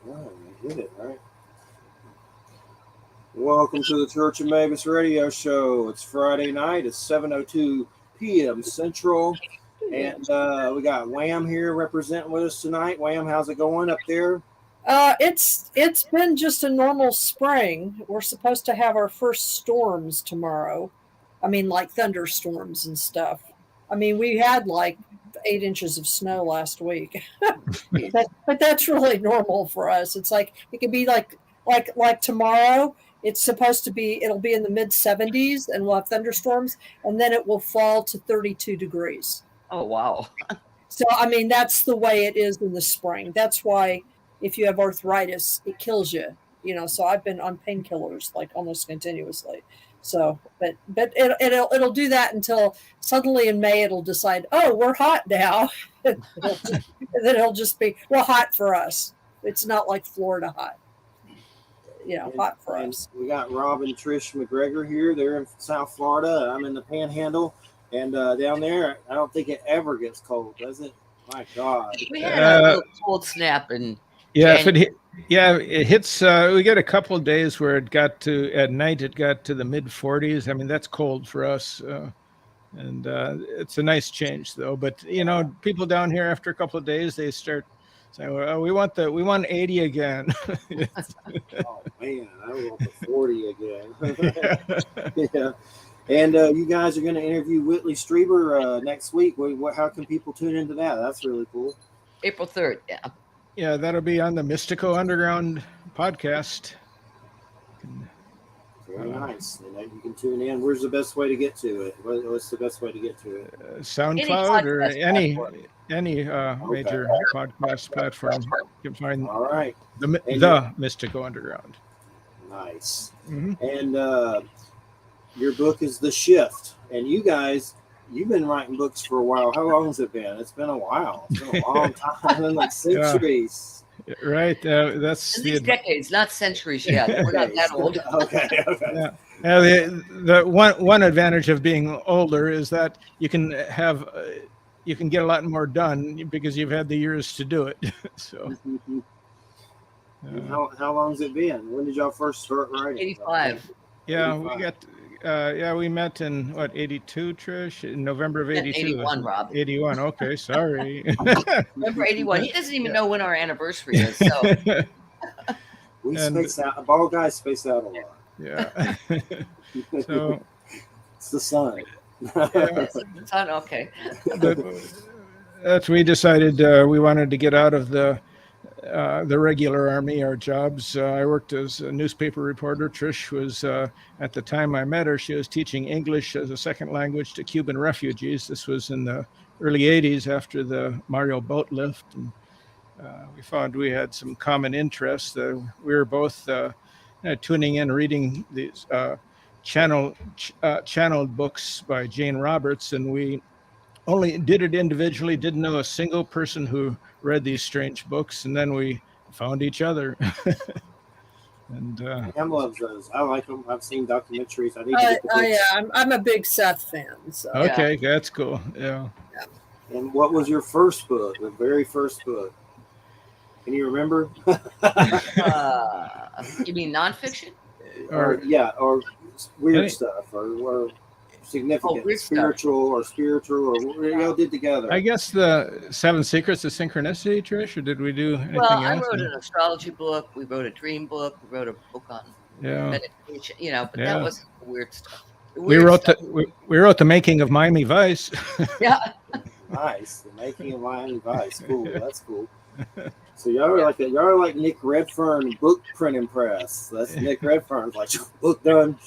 Oh, you hit it, right? Welcome to the Church of Mabus radio show. It's Friday night. It's 7:02 p.m. Central. And we got Wham here representing with us tonight. Wham, how's it going up there? It's been just a normal spring. We're supposed to have our first storms tomorrow. I mean, like thunderstorms and stuff. I mean, we had like 8 inches of snow last week, but that's really normal for us. It's like it could be like tomorrow. It's supposed to be. It'll be in the mid 70s, and we'll have thunderstorms, and then it will fall to 32 degrees. Oh, wow. So, I mean, that's the way it is in the spring. That's why if you have arthritis, it kills you. So I've been on painkillers like almost continuously. So, but it'll do that until suddenly in May it'll decide, oh, we're hot now. And then it'll just be hot for us. It's not like Florida hot. Hot for us. We got Rob and Trish MacGregor here. They're in South Florida. I'm in the Panhandle. And down there, I don't think it ever gets cold, does it? My God. We had a little cold snap in January. It hits. We get a couple of days where at night it got to the mid 40s. I mean, that's cold for us. And it's a nice change, though. But, people down here after a couple of days, they start saying, well, we want 80 again. Oh, man, I want the 40 again. Yeah. And you guys are going to interview Whitley Strieber next week. How can people tune into that? That's really cool. April 3rd, yeah. Yeah, that'll be on the Mystico Underground podcast. Very nice. And you can tune in. Where's the best way to get to it? What's the best way to get to it? SoundCloud or any major podcast platform. You can find All right. the Mystico Underground. Nice. Mm-hmm. And your book is The Shift. And you guys, you've been writing books for a while. How long has it been? It's been a while. It's been a long time, like centuries. Right. That's in these decades, not centuries yet. We're not that old. Okay. Yeah. The one advantage of being older is that you can get a lot more done because you've had the years to do it. So. How long has it been? When did y'all first start writing? 85. Yeah, 85. we met in 82, Trish? In November of 82. 81, Rob. 81. Okay, sorry. November 81. He doesn't even know when our anniversary is. So we space out. Bald guys space out a lot. Yeah. So it's the sun. Okay. We decided we wanted to get out of the regular army, our jobs. I worked as a newspaper reporter. Trish was, at the time I met her, she was teaching English as a second language to Cuban refugees. This was in the early 80s after the Mario boat lift. And, we found we had some common interests. We were both tuning in, reading these channeled books by Jane Roberts, and we only did it individually, didn't know a single person who read these strange books, and then we found each other. And Em loves those. I like them. I've seen documentaries. I need to get the books. Yeah, I'm a big Seth fan. So. Okay, that's cool. Yeah. And what was your first book? The very first book? Can you remember? You mean nonfiction? Or weird stuff, or significant, spiritual, or y'all did together. I guess the 7 Secrets of Synchronicity, Trish, or did we do anything else? Well, I wrote an astrology book. We wrote a dream book. We wrote a book on meditation. But that was weird stuff. We wrote the Making of Miami Vice. Yeah. Nice, the Making of Miami Vice. Cool, that's cool. So y'all are like Nick Redfern book printing press. That's Nick Redfern's like book done.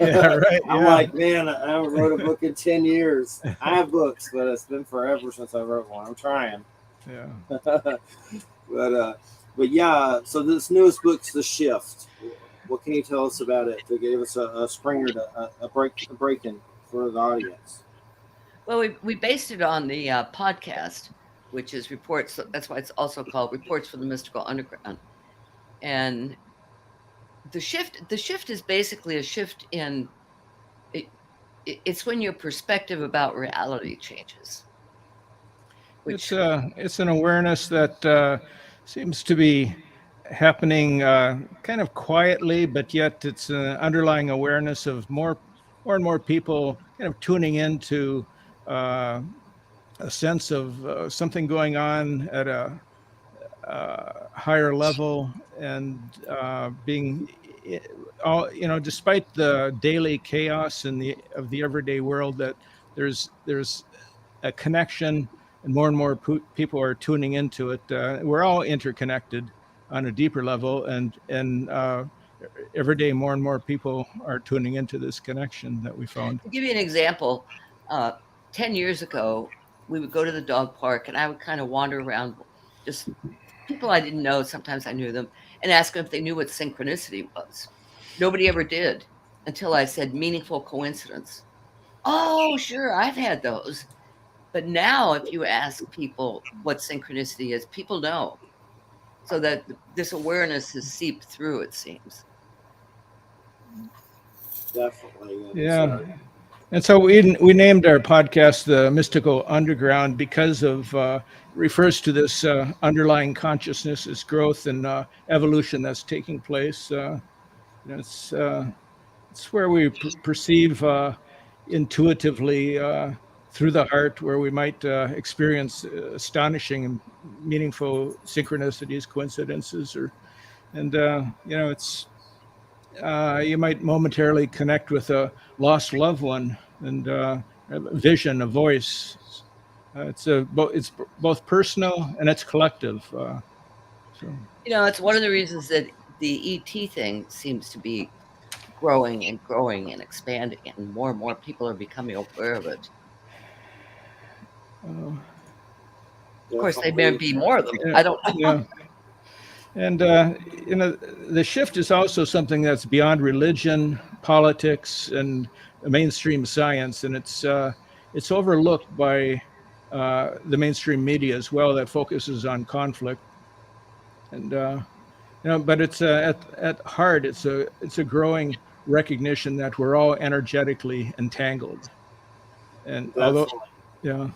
Yeah, right. I'm like, man, I haven't wrote a book in 10 years. I have books, but it's been forever since I wrote one. I'm trying. Yeah. but yeah. So this newest book's The Shift. What can you tell us about it to give us a springer, a break-in for the audience? Well, we based it on the podcast, which is reports. That's why it's also called Reports from the Mystical Underground. And the shift is basically a shift in it's when your perspective about reality changes. It's an awareness that seems to be happening kind of quietly, but yet it's an underlying awareness of more and more people kind of tuning into a sense of something going on at a higher level, and being all, despite the daily chaos and of the everyday world, that there's a connection, and more people are tuning into it. We're all interconnected on a deeper level, and every day more and more people are tuning into this connection that we found. To give you an example, 10 years ago, we would go to the dog park and I would kind of wander around, just people I didn't know. Sometimes I knew them, and ask them if they knew what synchronicity was. Nobody ever did until I said meaningful coincidence. Oh, sure, I've had those. But now, if you ask people what synchronicity is, people know. So that this awareness has seeped through, it seems. Definitely. Yeah. And so we named our podcast The Mystical Underground because of refers to this underlying consciousness, this growth and evolution that's taking place. It's where we perceive intuitively through the heart, where we might experience astonishing and meaningful synchronicities, coincidences, it's you might momentarily connect with a lost loved one, and a vision, a voice. It's both personal and it's collective. It's one of the reasons that the ET thing seems to be growing and growing and expanding, and more people are becoming aware of it. Of course, there may be more of them. I don't know. Yeah. And the shift is also something that's beyond religion, politics, and mainstream science, and it's overlooked by the mainstream media as well, that focuses on conflict. And but it's at heart, it's a growing recognition that we're all energetically entangled. And Definitely. although, yeah.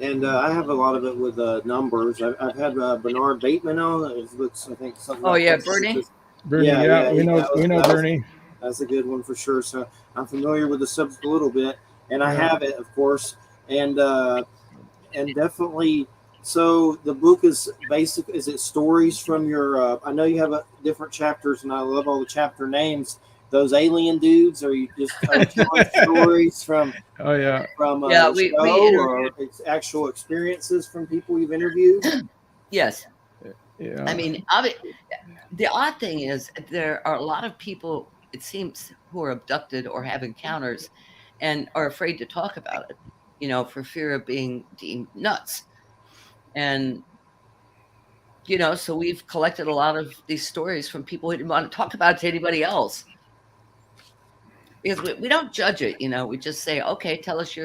And I have a lot of it with numbers. I've had Bernard Bateman on. It looks, I think, something. Oh, yeah, Bernie. Bernie, yeah, we know Bernie. That's a good one for sure. So I'm familiar with the subject a little bit, and I have it, of course, and definitely. So the book is basic. Is it stories from your? I know you have different chapters, and I love all the chapter names. Those alien dudes, or you just telling stories from? Oh yeah. From we or actual experiences from people you've interviewed. Yes. Yeah. I mean, the odd thing is there are a lot of people, it seems, who are abducted or have encounters and are afraid to talk about it, for fear of being deemed nuts. And, so we've collected a lot of these stories from people who didn't want to talk about it to anybody else. Because we don't judge it, we just say, okay, tell us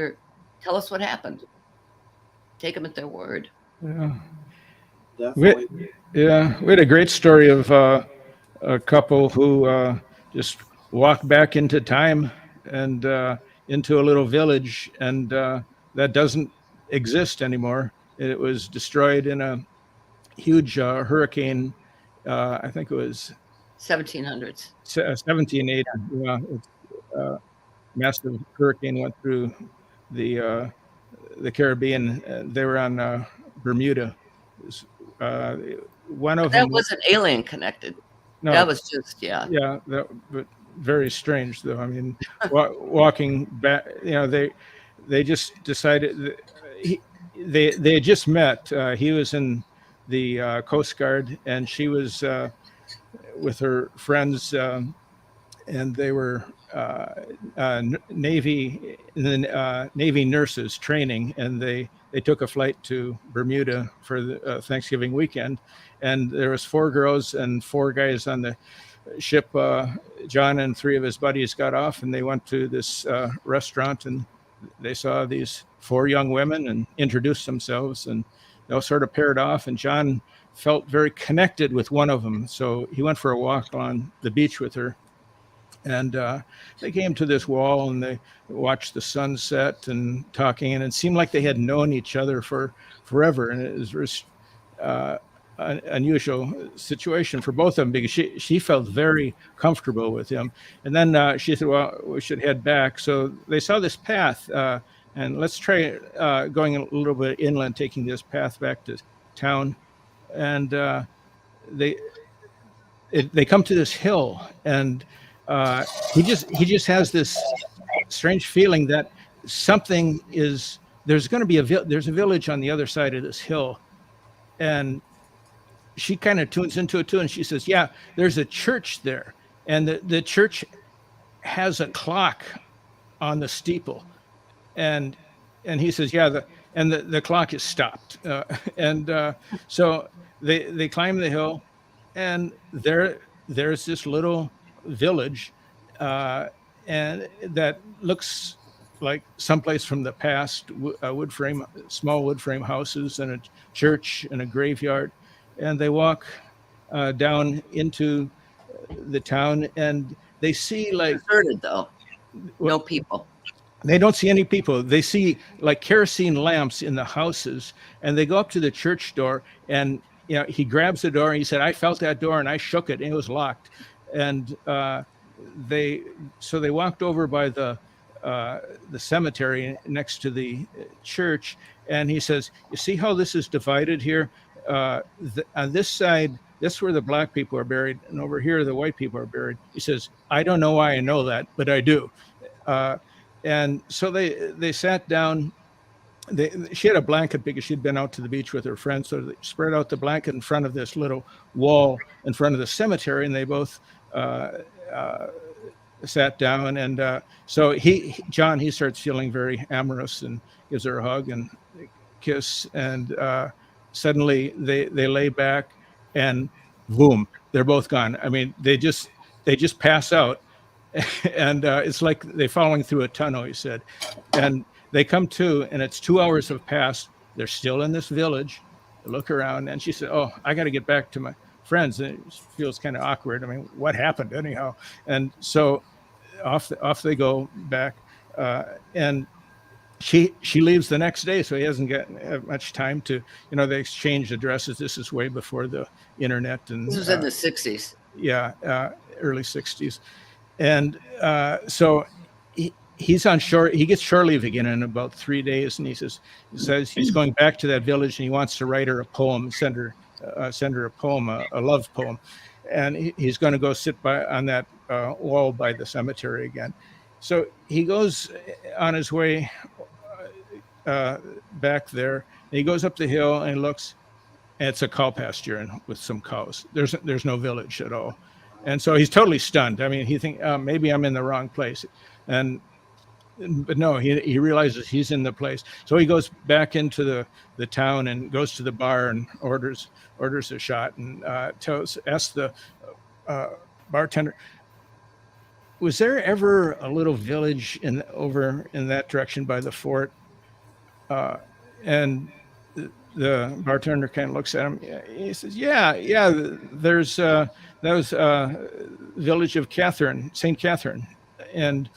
what happened. Take them at their word. Yeah. Definitely. We had a great story of a couple who just walked back into time and into a little village, and that doesn't exist anymore. It was destroyed in a huge hurricane. I think it was 1700s. 1780. Yeah, massive hurricane went through the Caribbean. They were on Bermuda. One of that them wasn't alien connected. No, that was just but very strange though. I mean, walking back, they just decided they had just met. He was in the Coast Guard, and she was with her friends, and they were Navy nurses training, and they took a flight to Bermuda for the Thanksgiving weekend, and there was 4 girls and 4 guys on the ship. John and 3 of his buddies got off, and they went to this restaurant, and they saw these 4 young women and introduced themselves, and they all sort of paired off, and John felt very connected with one of them, so he went for a walk on the beach with her. And they came to this wall, and they watched the sunset and talking, and it seemed like they had known each other for forever. And it was unusual situation for both of them, because she felt very comfortable with him. And then she said, well, we should head back. So they saw this path, and let's try going a little bit inland, taking this path back to town. And they come to this hill, and he just has this strange feeling that something is, there's going to be there's a village on the other side of this hill. And she kind of tunes into it too, and she says, yeah, there's a church there, and the church has a clock on the steeple. And he says, yeah, the clock is stopped. So they climb the hill, and there's this little village, and that looks like someplace from the past. Small wood frame houses, and a church and a graveyard. And they walk down into the town, and they see like deserted though, no people. They don't see any people. They see like kerosene lamps in the houses, and they go up to the church door, and he grabs the door, and he said, I felt that door and I shook it, and it was locked. And they walked over by the cemetery next to the church, and he says, you see how this is divided here? On this side, this is where the black people are buried, and over here the white people are buried. He says, I don't know why I know that, but I do. And so they sat down. She had a blanket because she'd been out to the beach with her friends, so they spread out the blanket in front of this little wall in front of the cemetery, and they both sat down. And so John starts feeling very amorous and gives her a hug and a kiss, and suddenly they lay back, and boom, they're both gone. I mean, they just pass out. And it's like they're falling through a tunnel, he said. And they come to, and it's 2 hours have passed. They're still in this village. They look around, and she said, oh, I got to get back to my friends. And it feels kind of awkward. I mean, what happened anyhow? And so off they go back. And she leaves the next day, so he hasn't got much time to, they exchange addresses. This is way before the internet. And this was in the 60s. Yeah, early 60s. And so he's on shore. He gets shore leave again in about 3 days, and he says he's going back to that village, and he wants to write her a poem, send her a poem, a love poem, and he's going to go sit on that wall by the cemetery again. So he goes on his way back there. And he goes up the hill and he looks, and it's a cow pasture and with some cows. There's no village at all. And so he's totally stunned. I mean, he thinks maybe I'm in the wrong place, but no, he realizes he's in the place. So he goes back into the town and goes to the bar and orders a shot, and asks the bartender, was there ever a little village over in that direction by the fort? And the bartender kind of looks at him. He says, yeah, there's that was village of St. Catherine, and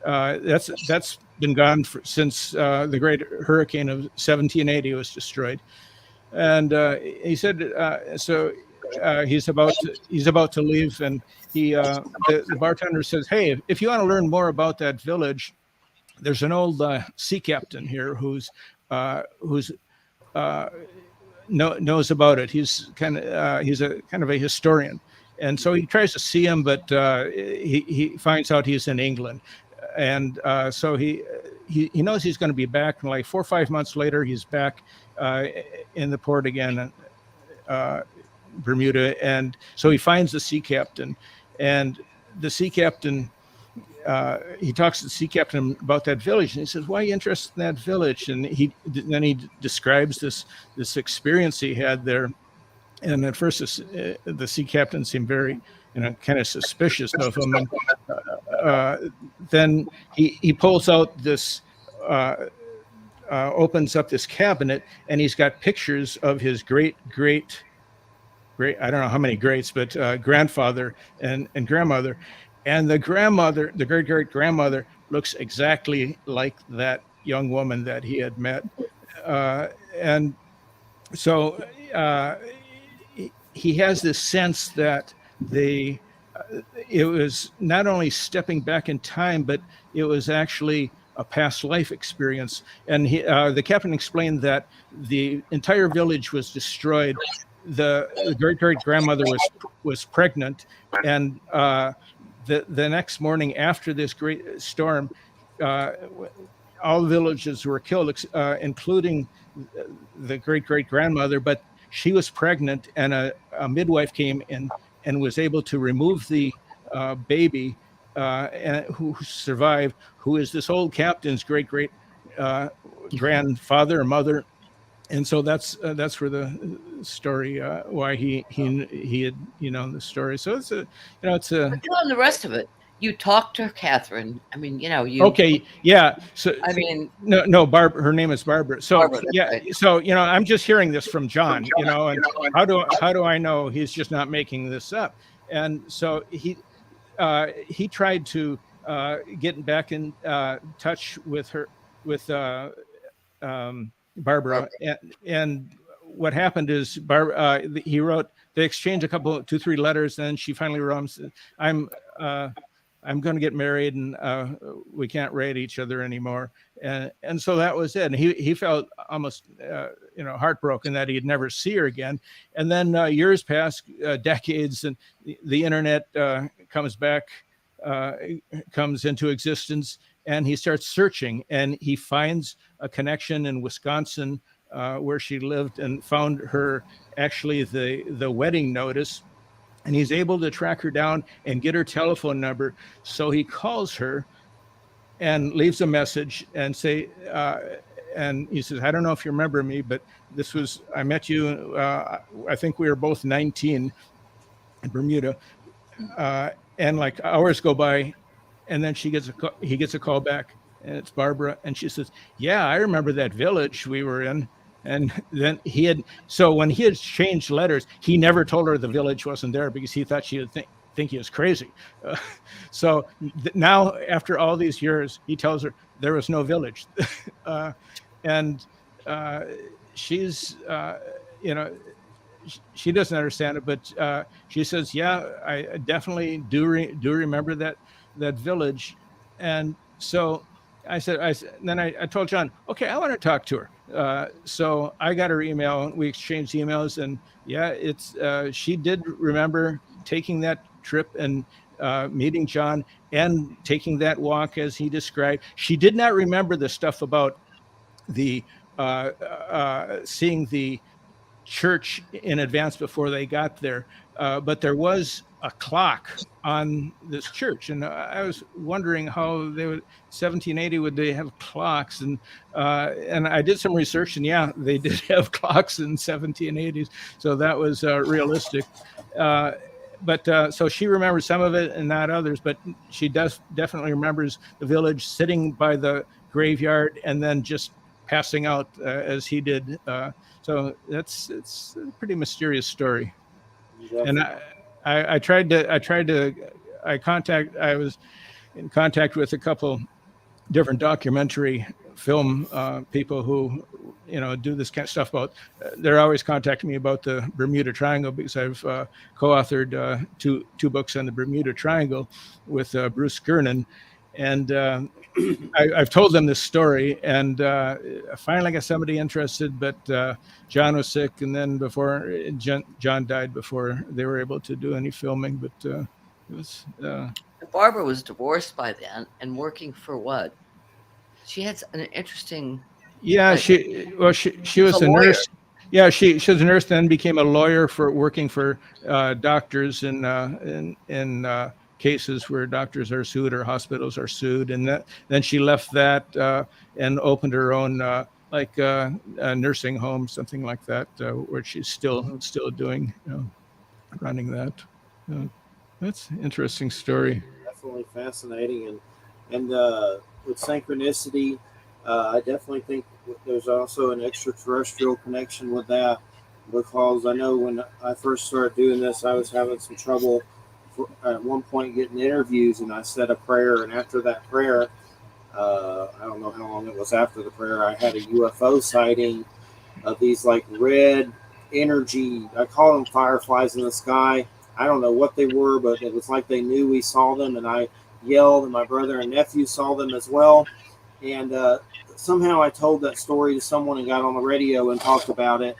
that's been gone since the great hurricane of 1780 was destroyed. And he said, so he's about to leave, and the bartender says, hey, if you want to learn more about that village, there's an old sea captain here who's knows about it. He's kind of a historian, and so he tries to see him, but he finds out he's in England, and so he knows he's going to be back. And like 4 or 5 months later, he's back in the port again, Bermuda, and so he finds the sea captain, and the sea captain. He talks to the sea captain about that village, and he says, why are you interested in that village? And then he describes this experience he had there. And at first the sea captain seemed very, kind of suspicious of him. And then he pulls out this, opens up this cabinet, and he's got pictures of his great, I don't know how many greats, but grandfather and grandmother. And the grandmother, the great-great-grandmother, looks exactly like that young woman that he had met. And so he has this sense that it was not only stepping back in time, but it was actually a past life experience. And the captain explained that the entire village was destroyed. The great grandmother was pregnant, and the next morning after this great storm, all the villages were killed, including the great grandmother. But she was pregnant, and a midwife came in and was able to remove the baby, and who survived, who is this old captain's great grandfather or mother. And so that's where the story, why he had, the story. So it's it's a. But tell them the rest of it. You talked to Catherine. I mean, you. Okay, yeah. So I mean, no, Barbara. Her name is Barbara. So Barbara, yeah. right. So I'm just hearing this from John. And how do I know he's just not making this up? And so he tried to get back in touch with her, with Barbara, and what happened is they exchanged a couple, 2-3 letters, and she finally wrote, I'm going to get married, and we can't write each other anymore. And so that was it. And he felt almost, heartbroken that he'd never see her again. And then years pass, decades, and the internet comes into existence, and he starts searching, and he finds a connection in Wisconsin where she lived, and found her, actually the wedding notice. And he's able to track her down and get her telephone number. So he calls her and leaves a message and and he says, I don't know if you remember me, but I met you, I think we were both 19 in Bermuda. And like hours go by, and then he gets a call back, and it's Barbara. And she says, yeah, I remember that village we were in. And then when he had changed letters, he never told her the village wasn't there, because he thought she would think he was crazy. So now, after all these years, he tells her there was no village. And she's, she doesn't understand it, but she says, yeah, I definitely do remember that village. And so I told John, okay, I want to talk to her. So I got her email, we exchanged emails, and yeah, she did remember taking that trip and meeting John and taking that walk as he described. She did not remember the stuff about the seeing the church in advance before they got there, but there was a clock on this church, and I was wondering how they would 1780 would they have clocks, and I did some research, and yeah, they did have clocks in 1780s, so that was realistic. But so she remembers some of it and not others, but she definitely remembers the village, sitting by the graveyard and then just passing out as he did. So it's a pretty mysterious story. Definitely. And I was in contact with a couple different documentary film people who do this kind of stuff about. They're always contacting me about the Bermuda Triangle, because I've co-authored two books on the Bermuda Triangle with Bruce Gernon, and I've told them this story, and finally got somebody interested, but John was sick, and then John died before they were able to do any filming. But it was. Barbara was divorced by then and working for what? She had an interesting. Yeah, she was a nurse. Yeah, she was a nurse, then became a lawyer working for doctors in cases where doctors are sued or hospitals are sued, and then she left that and opened her own a nursing home, something like that, where she's still doing running that. That's an interesting story. Definitely fascinating, and with synchronicity, I definitely think there's also an extraterrestrial connection with that, because I know when I first started doing this, I was having some trouble at one point getting interviews, and I said a prayer, and after that prayer, I don't know how long it was after the prayer, I had a UFO sighting of these like red energy. I call them fireflies in the sky. I don't know what they were, but it was like they knew we saw them, and I yelled, and my brother and nephew saw them as well. And somehow I told that story to someone and got on the radio and talked about it.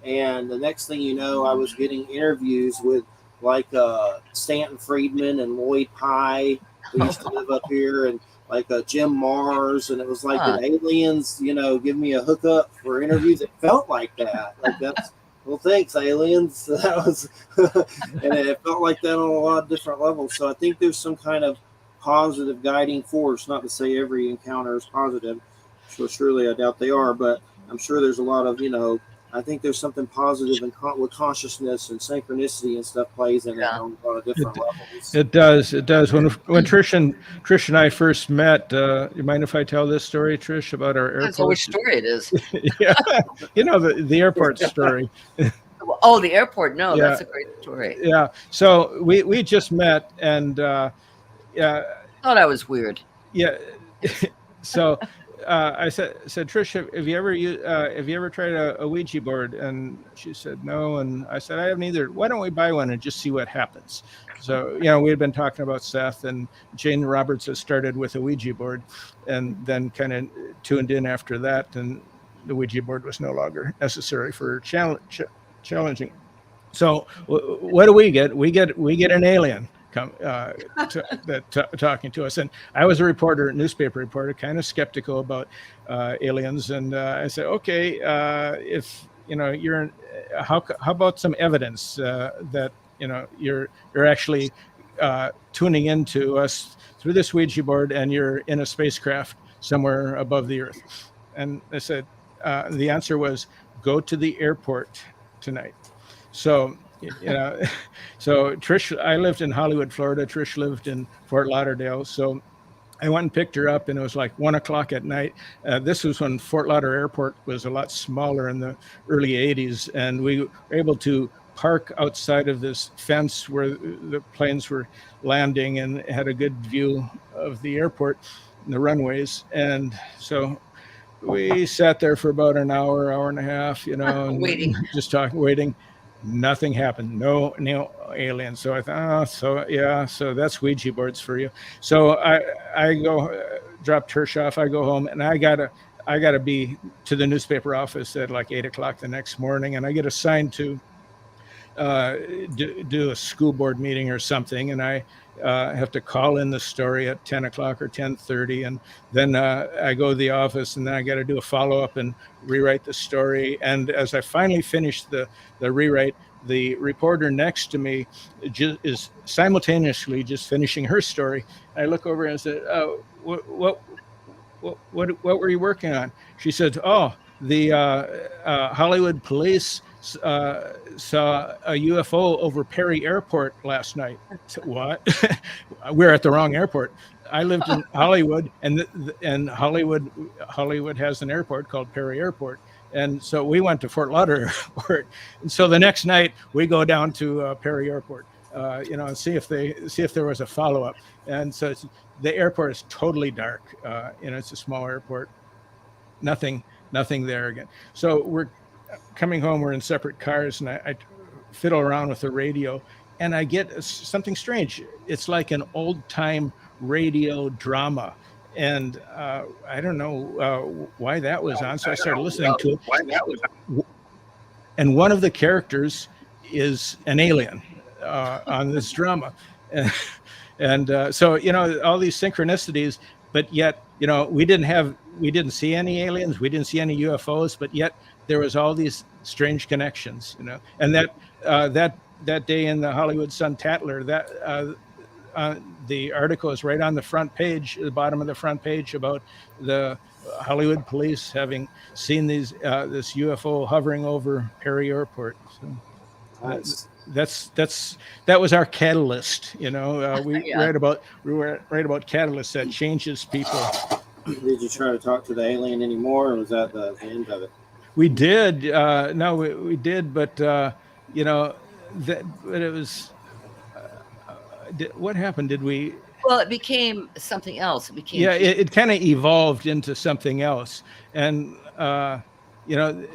And the next thing you know, I was getting interviews with like Stanton Friedman and Lloyd Pye, who used to live up here, and like Jim Mars. And it was like, did aliens, give me a hookup for interviews? It felt like that. Like that's, well, thanks, aliens. That was, and it felt like that on a lot of different levels. So I think there's some kind of positive guiding force. Not to say every encounter is positive. So surely I doubt they are, but I'm sure there's a lot of, I think there's something positive and with consciousness and synchronicity and stuff plays in it on a lot of different levels. It does. When Trish and I first met, you mind if I tell this story, Trish, about our airport? So which story it is? Yeah, the airport story. Oh, the airport. No, that's a great story. Yeah. So we just met, and yeah. Thought I was weird. Yeah. So I said, Trish, have you ever tried a Ouija board? And she said no. And I said, I haven't either. Why don't we buy one and just see what happens? So we had been talking about Seth, and Jane Roberts has started with a Ouija board, and then kind of tuned in after that, and the Ouija board was no longer necessary for challenging. So what do we get? We get an alien talking to us. And I was a newspaper reporter, kind of skeptical about aliens. And I said, okay, if you're, how about some evidence that you're actually tuning into us through this Ouija board, and you're in a spacecraft somewhere above the Earth? And I said, the answer was, go to the airport tonight. So so Trish, I lived in Hollywood, Florida. Trish lived in Fort Lauderdale. So I went and picked her up, and it was like 1 o'clock at night. This was when Fort Lauderdale Airport was a lot smaller in the early 80s. And we were able to park outside of this fence where the planes were landing, and had a good view of the airport and the runways. And so we sat there for about an hour and a half, and waiting, just talking, waiting. Nothing happened. No aliens. So I thought, so that's Ouija boards for you. So I go drop Trish off. I go home, and I gotta be to the newspaper office at like 8 o'clock the next morning, and I get assigned to do a school board meeting or something, and I have to call in the story at 10 o'clock or 10:30, and then I go to the office, and then I got to do a follow-up and rewrite the story. And as I finally finish the rewrite, the reporter next to me is simultaneously just finishing her story. I look over and said, oh, what were you working on? She said, oh, the Hollywood police saw a UFO over Perry Airport last night. So, what? We're at the wrong airport. I lived in Hollywood, and Hollywood has an airport called Perry Airport. And so we went to Fort Lauderdale Airport. And so the next night we go down to Perry Airport, and see if there was a follow-up. And so the airport is totally dark. It's a small airport. Nothing there again. So we're coming home. We're in separate cars, and I fiddle around with the radio, and I get something strange. It's like an old-time radio drama. And I don't know why that was on. So I started listening to it. And one of the characters is an alien on this drama. And so, all these synchronicities, but yet, we didn't see any aliens. We didn't see any UFOs, but yet there was all these strange connections, And that day in the Hollywood Sun-Tatler, the article is right on the front page, the bottom of the front page, about the Hollywood police having seen this UFO hovering over Perry Airport. So Nice. that was our catalyst. We write about catalysts that changes people. Did you try to talk to the alien anymore, or was that the end of it? We did. No, we did, but but it was. What happened? Did we? Well, it became something else. It kind of evolved into something else, and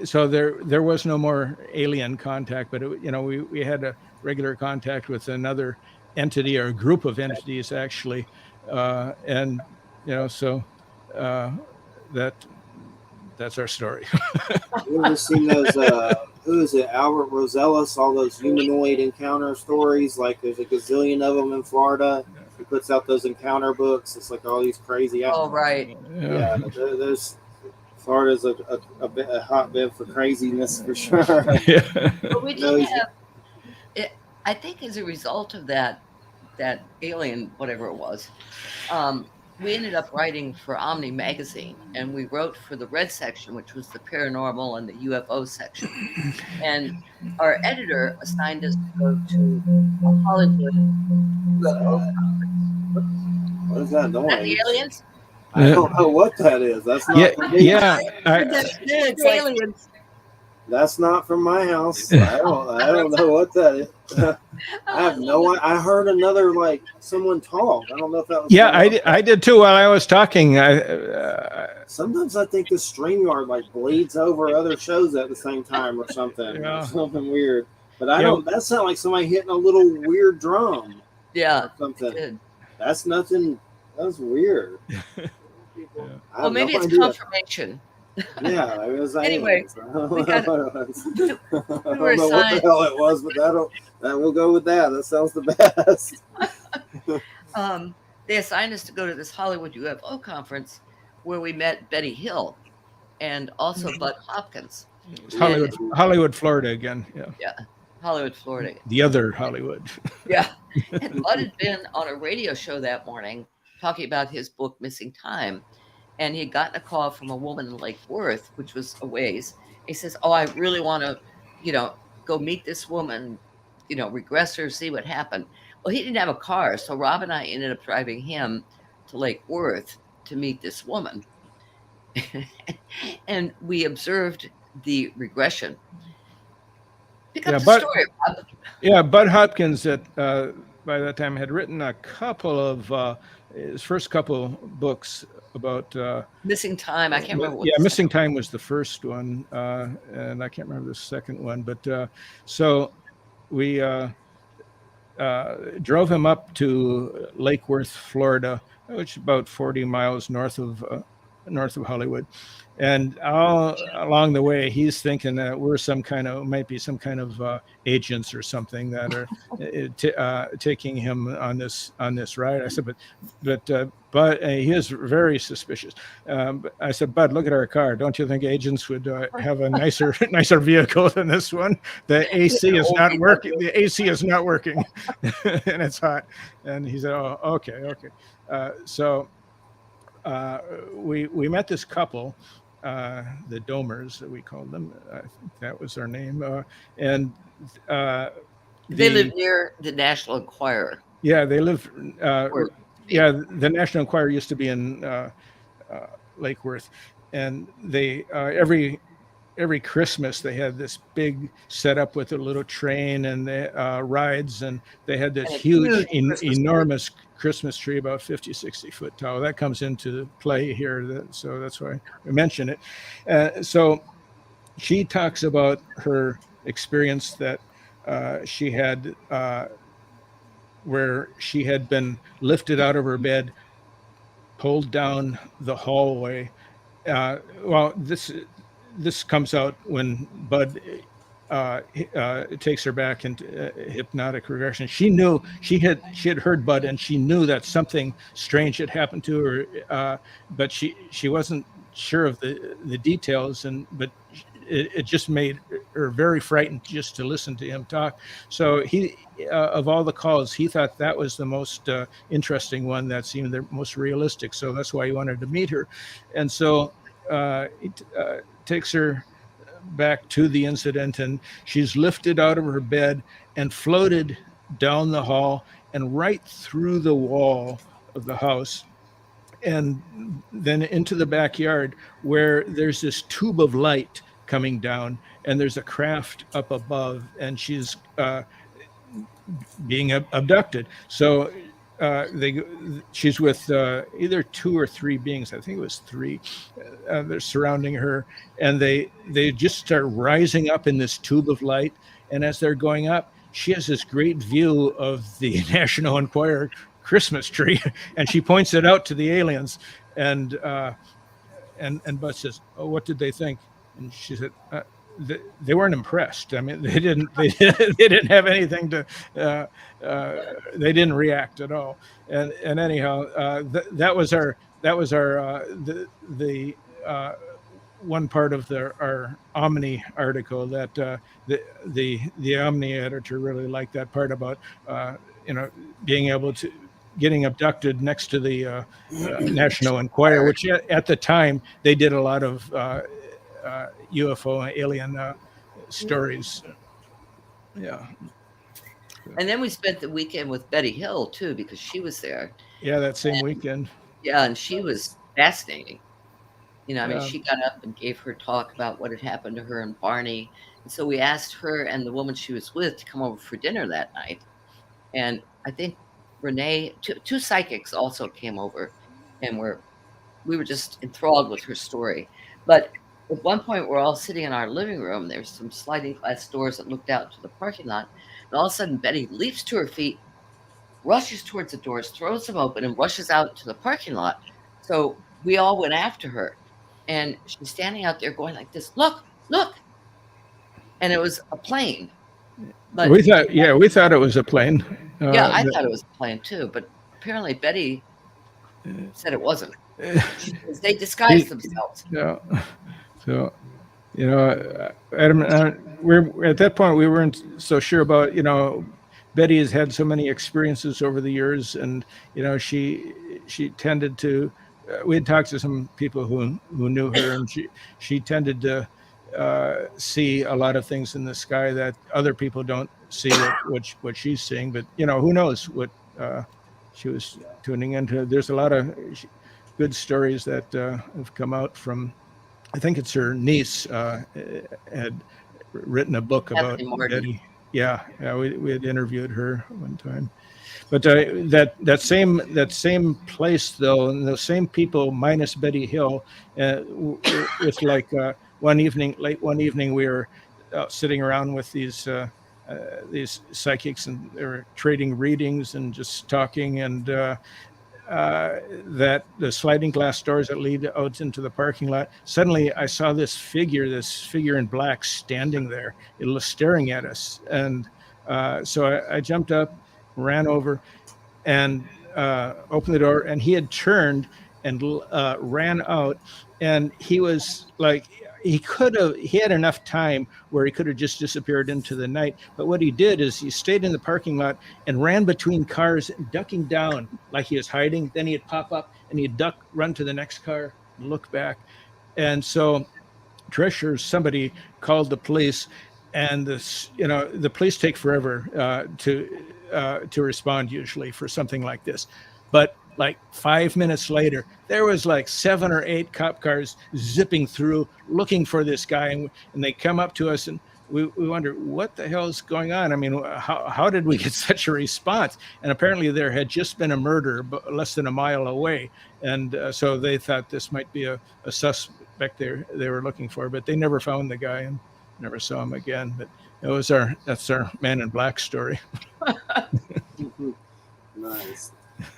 so there was no more alien contact, but we had a regular contact with another entity or a group of entities actually, and so that's our story. You ever seen those? Who is it? Albert Rosales. All those humanoid encounter stories. Like there's a gazillion of them in Florida. He puts out those encounter books. It's like all these crazy. Oh, right. Yeah, there's Florida's a hotbed for craziness for sure. But we did have it. I think as a result of that alien, whatever it was, we ended up writing for Omni magazine, and we wrote for the red section, which was the paranormal and the UFO section. And our editor assigned us to go to a Hollywood UFO conference. What is that noise? The aliens? I don't know what that is. That's not for me. It's like aliens. That's not from my house. I don't know what that is. I have no idea. I heard another, like, someone talk. I don't know if that was. Yeah, I did too while I was talking. Sometimes I think the StreamYard like bleeds over other shows at the same time or something. Yeah. Something weird. But I don't. That sounded like somebody hitting a little weird drum. Yeah. Or something. It did. That's nothing. That's weird. Well, maybe it's confirmation. Yeah, it was anyway. I don't know what the assigned, hell it was, but that we'll go with that. That sounds the best. They assigned us to go to this Hollywood UFO conference where we met Betty Hill and also Bud Hopkins. Hollywood, Florida again. Yeah, Hollywood, Florida. The other Hollywood. Yeah, and Bud had been on a radio show that morning talking about his book Missing Time. And he had gotten a call from a woman in Lake Worth, which was a ways. He says, "Oh, I really want to, go meet this woman, regress her, see what happened." Well, he didn't have a car, so Rob and I ended up driving him to Lake Worth to meet this woman. And we observed the regression. Pick up the story, Rob. Yeah, Bud Hopkins, by that time, had written a couple of his first couple books about Missing Time. I can't remember. Missing Time was the first one, and I can't remember the second one. But so we drove him up to Lake Worth, Florida, which is about 40 miles north of Hollywood. And all along the way, he's thinking that we're might be some kind of agents or something that are taking him on this ride. I said, but he is very suspicious. I said, Bud, look at our car. Don't you think agents would have a nicer vehicle than this one? The AC is not working. The AC is not working, and it's hot. And he said, "Oh, okay." So we met this couple. The Domers, we called them. I think that was their name. And they live near the National Enquirer. Yeah, they live. The National Enquirer used to be in Lake Worth, and they every Christmas they had this big setup with a little train and the rides, and they had this huge enormous Christmas tree, about 50, 60 foot tall. That comes into play here, so that's why I mention it. So she talks about her experience that she had where she had been lifted out of her bed, pulled down the hallway. This comes out when Bud takes her back into hypnotic regression. She knew she had heard Bud, and she knew that something strange had happened to her, but she wasn't sure of the details, but it just made her very frightened just to listen to him talk. So he, of all the calls, he thought that was the most interesting one, that seemed the most realistic. So that's why he wanted to meet her, and so he takes her back to the incident, and she's lifted out of her bed and floated down the hall and right through the wall of the house, and then into the backyard where there's this tube of light coming down, and there's a craft up above, and she's being abducted. So she's with either 2 or 3 beings. I think it was 3. They're surrounding her, and they just start rising up in this tube of light. And as they're going up, she has this great view of the National Enquirer Christmas tree, and she points it out to the aliens. And Buzz says, "Oh, what did they think?" And she said, they weren't impressed. I mean, they didn't have anything to. They didn't react at all. And anyhow, that was our the one part of our Omni article that the Omni editor really liked, that part about being able to getting abducted next to the National Enquirer, which at the time they did a lot of UFO alien stories. Yeah. And then we spent the weekend with Betty Hill too, because she was there. Yeah, that same weekend. Yeah, and she was fascinating. I mean, she got up and gave her talk about what had happened to her and Barney. And so we asked her and the woman she was with to come over for dinner that night. And I think Renee, two psychics also came over, and we were just enthralled with her story. But at one point, we're all sitting in our living room. There's some sliding glass doors that looked out to the parking lot. And all of a sudden, Betty leaps to her feet, rushes towards the doors, throws them open, and rushes out to the parking lot. So we all went after her. And she's standing out there going like this, look. And it was a plane. But we thought it was a plane. I thought it was a plane too. But apparently Betty said it wasn't. They disguised themselves. Yeah. So, Adam, we're at that point, we weren't so sure about, Betty has had so many experiences over the years, and, she tended to, we had talked to some people who knew her, and she tended to see a lot of things in the sky that other people don't see what she's seeing. But, who knows what she was tuning into. There's a lot of good stories that have come out from, I think it's her niece had written a book about Betty. Yeah, we had interviewed her one time. But that same place though, and those same people minus Betty Hill, it's like late one evening, we were sitting around with these psychics, and they were trading readings and just talking, and that the sliding glass doors that lead out into the parking lot. Suddenly, I saw this figure in black standing there, staring at us, and so I jumped up, ran over, and opened the door, and he had turned and ran out, and he was like, he had enough time where he could have just disappeared into the night. But what he did is he stayed in the parking lot and ran between cars, ducking down like he was hiding. Then he'd pop up and he'd duck, run to the next car, and look back. And so Trish or somebody called the police, and the police take forever to respond usually for something like this. But like 5 minutes later, there was like 7 or 8 cop cars zipping through looking for this guy. And they come up to us, and we wonder, what the hell is going on? I mean, how did we get such a response? And apparently there had just been a murder less than a mile away. And so they thought this might be a suspect they were looking for, but they never found the guy and never saw him again. But that's our Man in Black story. Nice.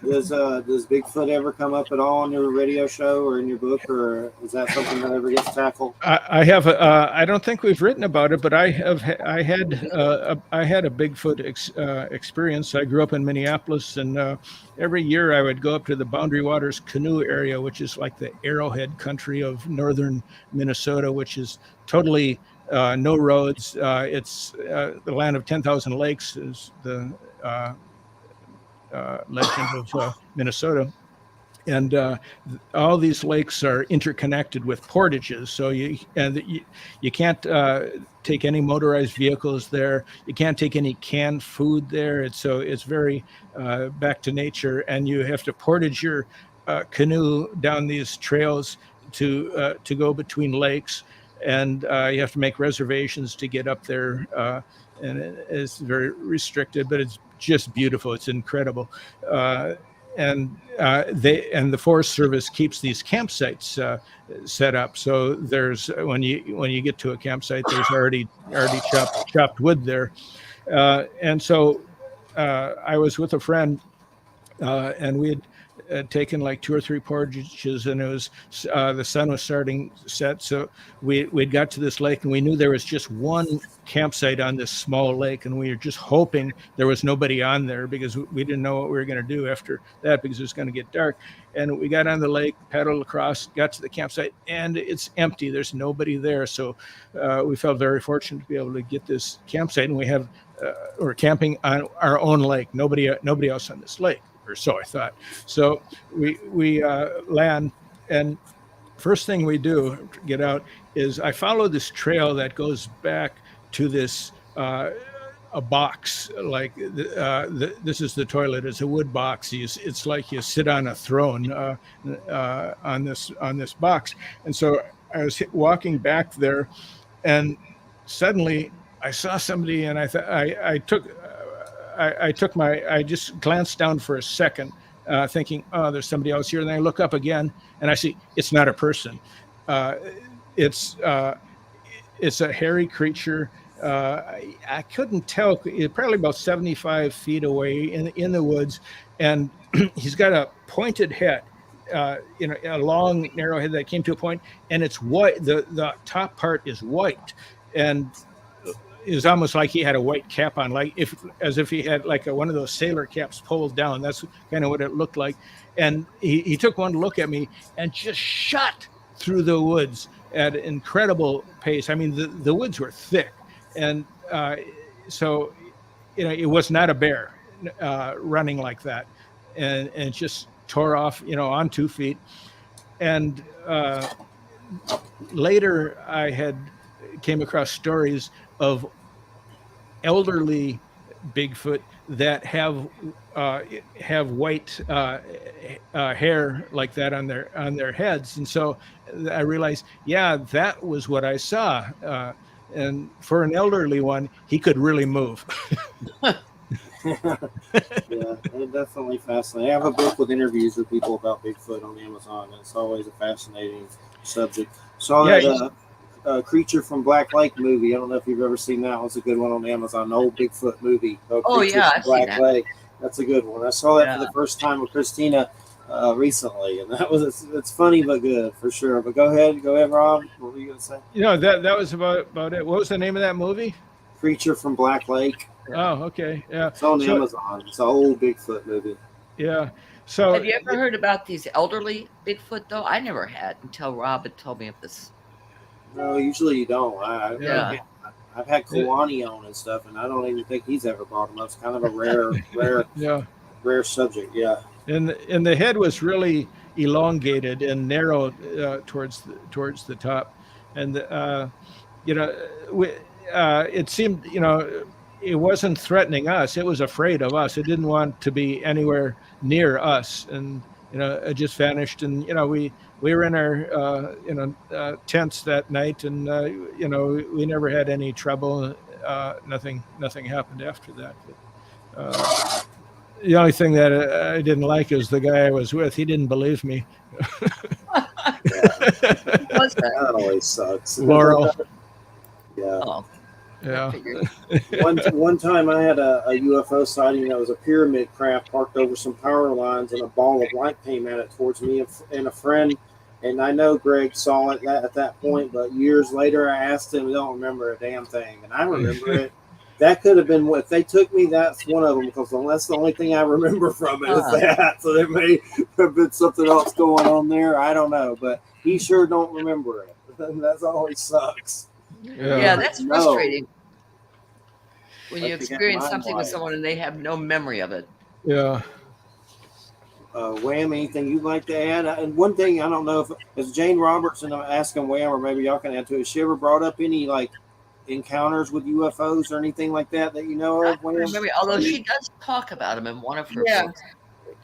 Does Bigfoot ever come up at all on your radio show or in your book, or is that something that ever gets tackled? I have. I don't think we've written about it, but I had a Bigfoot experience. I grew up in Minneapolis, and every year I would go up to the Boundary Waters canoe area, which is like the arrowhead country of northern Minnesota, which is totally no roads. It's the land of 10,000 lakes is the legend of Minnesota, and all these lakes are interconnected with portages. So you can't take any motorized vehicles there. You can't take any canned food there. It's very back to nature, and you have to portage your canoe down these trails to go between lakes, and you have to make reservations to get up there. And it's very restricted, but it's just beautiful. It's incredible. And the Forest Service keeps these campsites set up. So there's when you get to a campsite, there's already chopped wood there. And so I was with a friend, and we had taken like 2 or 3 portages, and it was the sun was starting to set. So we'd got to this lake, and we knew there was just one campsite on this small lake, and we were just hoping there was nobody on there, because we didn't know what we were going to do after that, because it was going to get dark. And we got on the lake, paddled across, got to the campsite, and it's empty. There's nobody there. So we felt very fortunate to be able to get this campsite, and we're camping on our own lake. Nobody else on this lake, or so I thought. So we land, and first thing we do to get out is I follow this trail that goes back to this a box, like this is the toilet. It's a wood box. It's like you sit on a throne on this box. And so I was walking back there, and suddenly I saw somebody, and I just glanced down for a second, thinking, oh, there's somebody else here. And then I look up again, and I see it's not a person. It's a hairy creature. I couldn't tell. Probably about 75 feet away in the woods, and he's got a pointed head, a long, narrow head that came to a point, and it's white. The top part is white, and is almost like he had a white cap on, as if he had like one of those sailor caps pulled down. That's kind of what it looked like. And he took one look at me and just shot through the woods at an incredible pace. I mean, the woods were thick, and so it was not a bear running like that, and it just tore off on 2 feet. And later I came across stories of elderly Bigfoot that have white hair like that on their heads, and so I realized, yeah, that was what I saw. And for an elderly one, he could really move. Yeah, it's definitely fascinating. I have a book with interviews with people about Bigfoot on Amazon. It's always a fascinating subject. Saw that Creature from Black Lake movie. I don't know if you've ever seen that. It's a good one on Amazon. An old Bigfoot movie. I've seen that. Lake. That's a good one. I saw that for the first time with Christina recently, and it's funny but good for sure. But go ahead, Rob. What were you gonna say? That was about it. What was the name of that movie? Creature from Black Lake. Oh, okay, yeah. It's on Amazon. It's an old Bigfoot movie. Yeah. So have you ever heard about these elderly Bigfoot though? I never had until Rob had told me of this. No, usually you don't. I've had Kalani on and stuff, and I don't even think he's ever brought them up. It's kind of a rare subject. Yeah. And the head was really elongated and narrow towards the top, and it seemed it wasn't threatening us. It was afraid of us. It didn't want to be anywhere near us, and it just vanished. And we were in our tents that night, and we never had any trouble. Nothing happened after that. But, the only thing that I didn't like is the guy I was with. He didn't believe me. That always sucks. Laurel. Yeah. Oh. Yeah. One time I had a UFO sighting that was a pyramid craft parked over some power lines, and a ball of light came at it towards me and a friend. And I know Greg saw it at that point, but years later I asked him, I don't remember a damn thing. And I remember it. That could have been if they took me. That's one of them, because that's the only thing I remember from it is that. So there may have been something else going on there. I don't know, but he sure don't remember it. That's always sucks. Yeah, that's frustrating when you experience something with someone and they have no memory of it. Yeah. Wham, anything you'd like to add? And one thing, I don't know if it's Jane Robertson asking Wham, or maybe y'all can add to it. Has she ever brought up any encounters with UFOs or anything like that you know of? Remember, although she does talk about them in one of her books.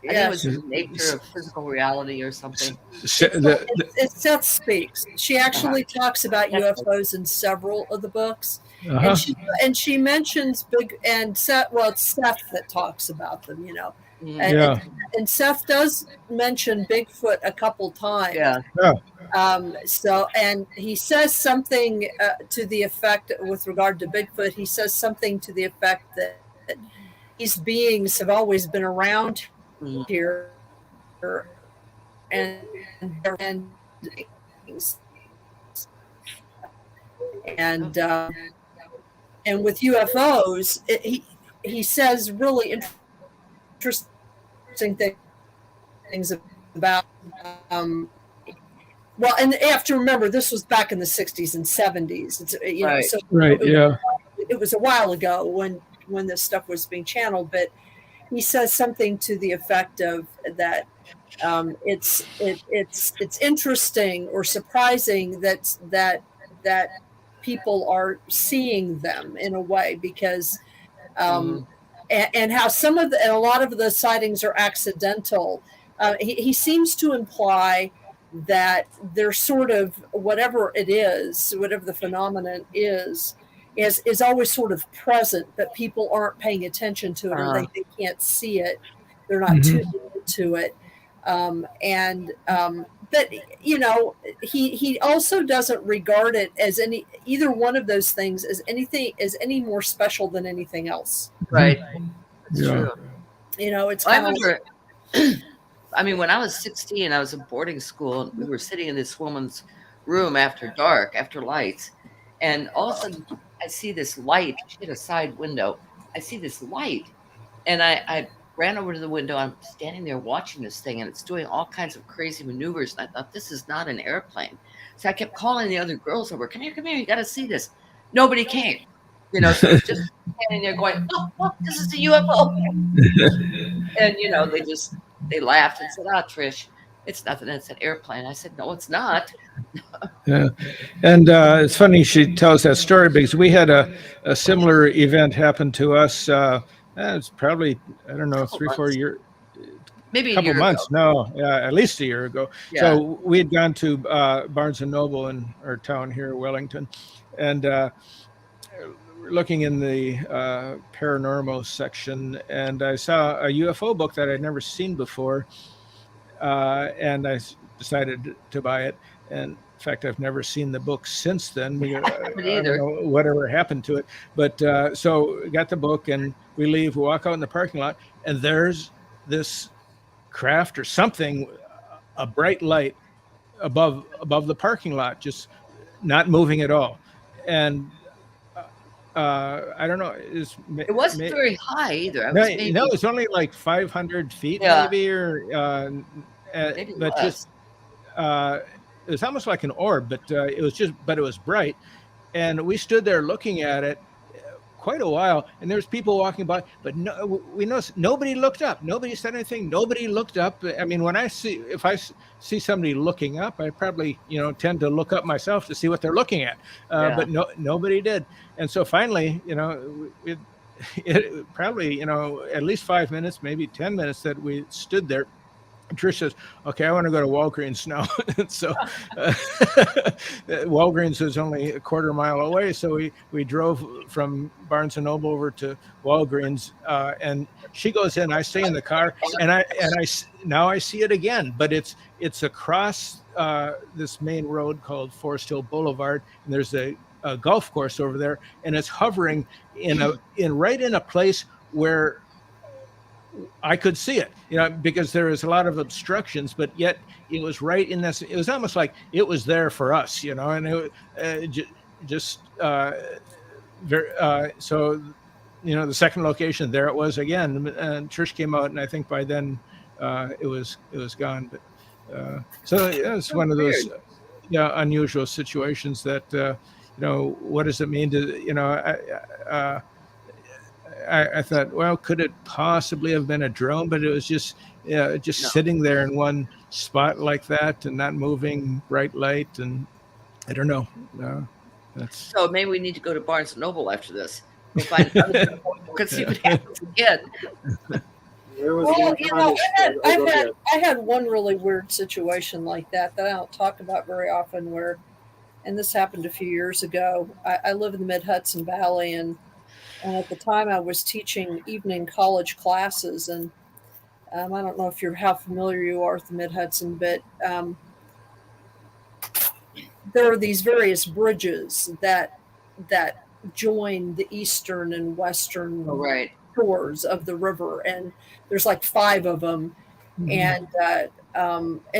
I think it was The Nature of Physical Reality or something. It's Seth Speaks. She actually talks about UFOs in several of the books. Uh-huh. And she mentions big and Seth. Well, it's Seth that talks about them, you know. Mhm. And Seth does mention Bigfoot a couple times. Yeah. So, and he says something to the effect, with regard to Bigfoot, he says something to the effect that these beings have always been around Mhm. here, and and uh, and with UFOs, he says really interesting things about. Well, and you have to remember, this was back in the 60s and 70s. It's, you know, Right. so Right. Yeah. it was a while ago when this stuff was being channeled, but he says something to the effect of that it's interesting or surprising that people are seeing them in a way, because Mhm. and how and a lot of the sightings are accidental. He seems to imply that they're sort of, whatever it is, whatever the phenomenon is always sort of present, but people aren't paying attention to it, or Uh-huh. they can't see it. They're not Mhm. tuned into it. But you know, he also doesn't regard it as either one of those things as any more special than anything else. Right. That's Yeah. true. You know, it's I kind of wonder. I mean, when I was 16, I was in boarding school, and we were sitting in this woman's room after dark, after lights, and all of a sudden I see this light. She had a side window. I see this light, and I ran over to the window. I'm standing there watching this thing, and it's doing all kinds of crazy maneuvers. And I thought, this is not an airplane. So I kept calling the other girls over, come here, you got to see this. Nobody came. You know, so it's just standing there going, oh, this is a UFO. And, you know, they laughed and said, Trish, it's nothing. It's an airplane. I said, no, it's not. Yeah. And it's funny she tells that story because we had a similar event happen to us. It's probably, I don't know, Couple 3-4 months, years, maybe a couple year ago. months. No, at least a year ago. Yeah. So we had gone to Barnes and Noble in our town here, Wellington, and we're looking in the paranormal section, and I saw a UFO book that I'd never seen before, and I decided to buy it. And in fact, I've never seen the book since then. I don't know whatever happened to it. But so we got the book, and we leave. We walk out in the parking lot, and there's this craft or something, a bright light above the parking lot, just not moving at all. And I don't know. It wasn't very high either. No, it's only like 500 feet, maybe, or maybe but less. just it was almost like an orb, but it was bright, and we stood there looking at it quite a while, and there's people walking by, but no, we noticed nobody looked up, nobody said anything, nobody looked up. I mean, if I see somebody looking up, I probably tend to look up myself to see what they're looking at, but nobody did. And so finally, it probably at least 5 minutes, maybe 10 minutes that we stood there. Trish says, okay, I want to go to Walgreens now. So Walgreens was only a quarter mile away. So we drove from Barnes & Noble over to Walgreens, and she goes in, I stay in the car, and now I see it again, but it's across this main road called Forest Hill Boulevard, and there's a golf course over there, and it's hovering right in a place where I could see it, because there is a lot of obstructions, but yet it was right in this. It was almost like it was there for us, and it just very. So, the second location, there it was again. And Trish came out, and I think by then it was gone. But so it's one of those unusual situations that what does it mean to I thought, well, could it possibly have been a drone? But it was just sitting there in one spot like that and not moving, bright light, and I don't know. So maybe we need to go to Barnes and Noble after this. We'll find could see what happens again. Well, I had one really weird situation like that I don't talk about very often, where and this happened a few years ago. I live in the Mid-Hudson Valley, and at the time I was teaching evening college classes, and I don't know how familiar you are with the Mid-Hudson, but there are these various bridges that join the eastern and western right. shores of the river, and there's like 5 of them, and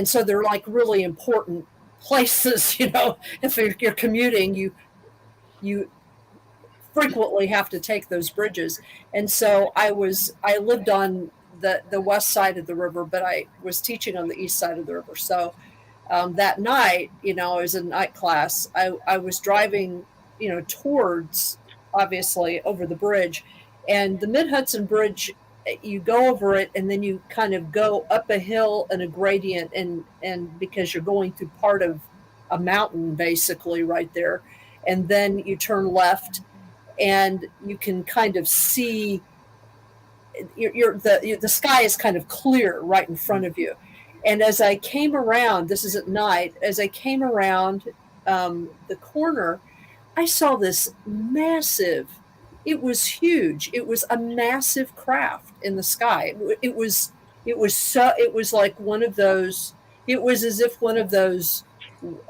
so they're like really important places. If you're commuting, you frequently have to take those bridges. And so I lived on the west side of the river, but I was teaching on the east side of the river. So that night, as a night class, I was driving, towards, obviously, over the bridge. And the Mid-Hudson Bridge, you go over it, and then you kind of go up a hill and a gradient, and because you're going through part of a mountain, basically, right there. And then you turn left, and you can kind of see the sky is kind of clear right in front of you. And as I came around, this is at night, as I came around the corner, I saw this massive, it was huge. It was a massive craft in the sky. It was like one of those, it was as if one of those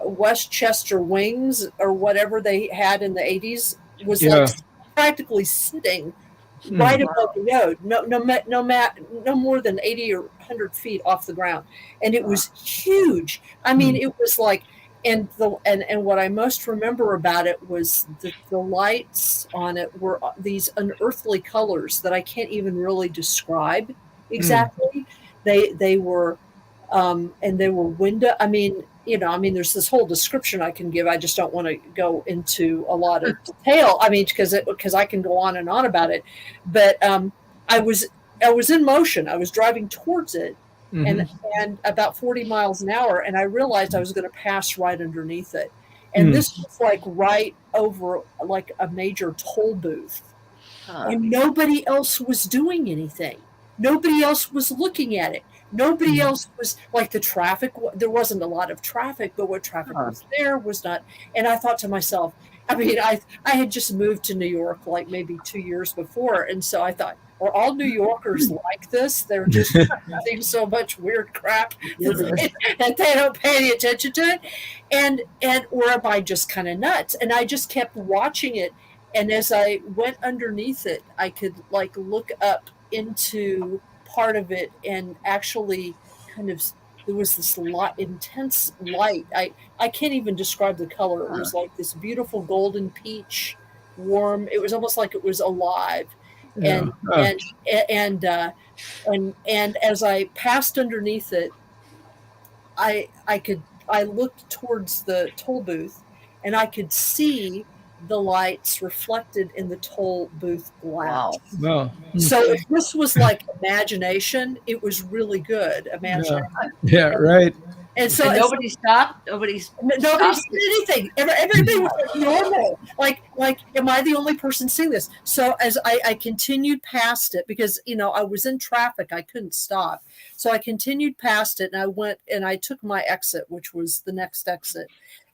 Westchester wings or whatever they had in the 80s was like practically sitting right above the road, no more than 80 or 100 feet off the ground, and it was huge. I mean, it was like, and what I most remember about it was the lights on it were these unearthly colors that I can't even really describe exactly. They were, and they were window. I mean, there's this whole description I can give. I just don't want to go into a lot of detail. I mean, because I can go on and on about it. But I was in motion. I was driving towards it, and about 40 miles an hour, and I realized I was going to pass right underneath it. And this was like right over like a major toll booth, and nobody else was doing anything. Nobody else was looking at it. Nobody else was like the traffic. There wasn't a lot of traffic, but what traffic was there was not. And I thought to myself, I mean, I had just moved to New York like maybe 2 years before. And so I thought, are all New Yorkers like this? They're just seeing so much weird crap and they don't pay any attention to it. Or am I just kind of nuts? And I just kept watching it. And as I went underneath it, I could like look up into part of it, and actually kind of there was this intense light. I can't even describe the color. It was like this beautiful golden peach, warm. It was almost like it was alive. And as I passed underneath it, I looked towards the toll booth, and I could see the lights reflected in the toll booth glass. Wow. So if this was like imagination, it was really good imagination. Yeah, right. And so nobody stopped. Nobody said anything. Everybody was like normal. Like, am I the only person seeing this? So as I continued past it, because I was in traffic, I couldn't stop. So I continued past it, and I went and I took my exit, which was the next exit.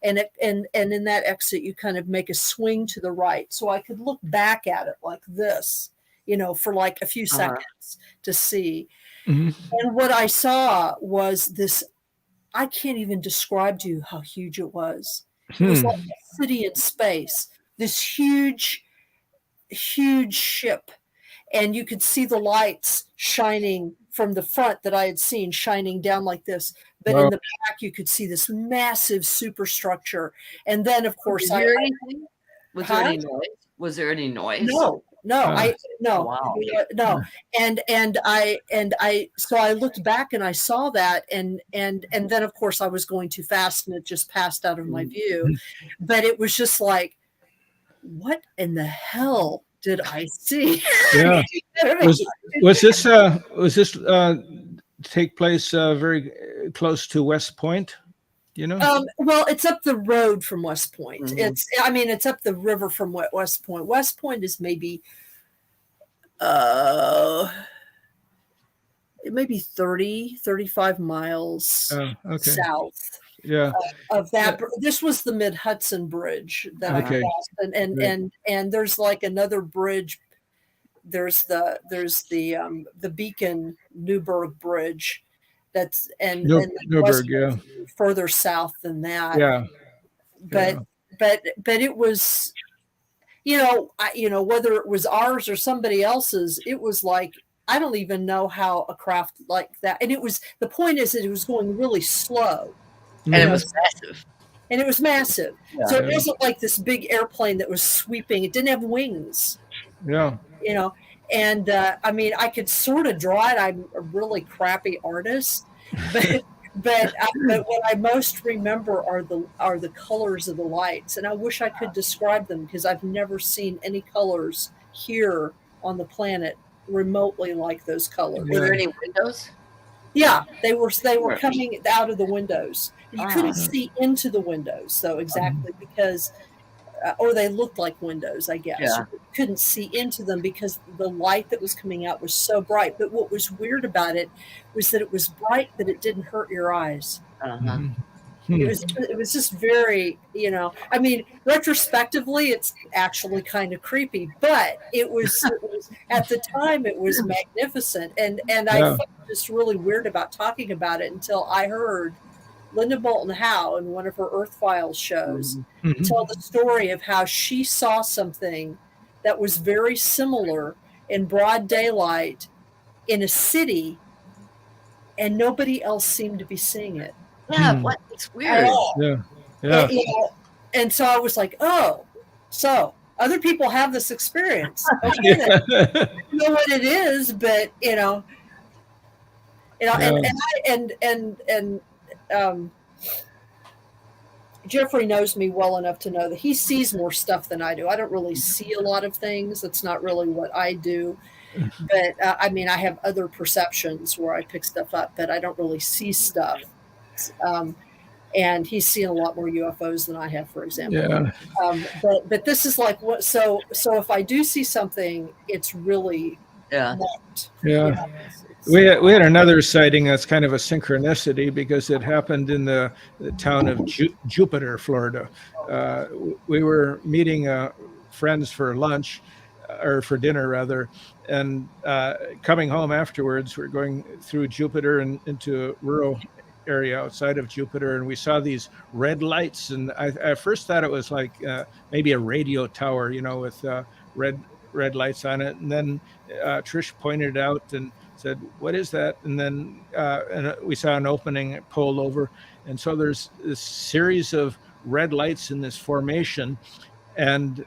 And in that exit, you kind of make a swing to the right, so I could look back at it like this, for like a few seconds to see. And what I saw was this. I can't even describe to you how huge it was. It was like a city in space. This huge, huge ship, and you could see the lights shining from the front that I had seen, shining down like this. But in the back, you could see this massive superstructure. And then, of course, was there anything? Was there any noise? Was there any noise? No. Wow. No. So I looked back and I saw that, and then of course I was going too fast, and it just passed out of my view. But it was just like, what in the hell did I see? Yeah. Was this take place very close to West Point? Well, it's up the road from West Point. It's up the river from West Point. West Point is maybe maybe 30, 35 miles south. Yeah. of that. This was the Mid Hudson Bridge that I crossed, and there's like another bridge. There's the Beacon Newburgh Bridge, that's and Newburgh, yeah, further south than that. yeah. But it was, whether it was ours or somebody else's, it was like, I don't even know how a craft like that. And the point is that it was going really slow. And it was massive. And it was massive. Yeah. So it wasn't like this big airplane that was sweeping. It didn't have wings. Yeah. And I could sort of draw it. I'm a really crappy artist, but what I most remember are the colors of the lights. And I wish I could describe them, because I've never seen any colors here on the planet remotely like those colors. Were there any windows? Yeah, they were coming out of the windows. You couldn't see into the windows, though, exactly, because, or they looked like windows, I guess. Yeah. You couldn't see into them because the light that was coming out was so bright. But what was weird about it was that it was bright, but it didn't hurt your eyes. Uh-huh. It was just very, retrospectively, it's actually kind of creepy, but it was at the time, it was magnificent. And I felt just really weird about talking about it until I heard Linda Moulton Howe in one of her Earth Files shows tell the story of how she saw something that was very similar in broad daylight in a city, and nobody else seemed to be seeing it. Yeah, what? It's weird. Yeah. And so I was like, oh, so other people have this experience. Okay, I don't know what it is, but Jeffrey knows me well enough to know that he sees more stuff than I do. I don't really see a lot of things. That's not really what I do. But I have other perceptions where I pick stuff up, but I don't really see stuff. And he's seen a lot more UFOs than I have, for example. Yeah. But this is like what? So if I do see something, it's really marked. Yeah. We had another sighting that's kind of a synchronicity, because it happened in the town of Jupiter, Florida. We were meeting friends for lunch, or for dinner rather, and coming home afterwards, we're going through Jupiter and into a rural area outside of Jupiter, and we saw these red lights, and I first thought it was like maybe a radio tower, with red lights on it, and then Trish pointed out and said, "What is that?" And then we saw an opening, it pulled over, and so there's this series of red lights in this formation, and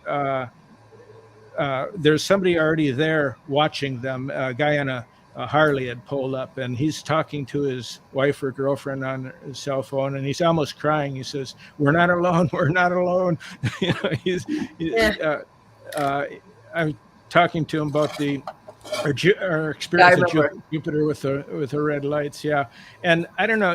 there's somebody already there watching them. A guy on a Harley had pulled up, and he's talking to his wife or girlfriend on his cell phone, and he's almost crying. He says, "We're not alone. We're not alone." I'm talking to him about our experience at Jupiter with the red lights. Yeah. And I don't know,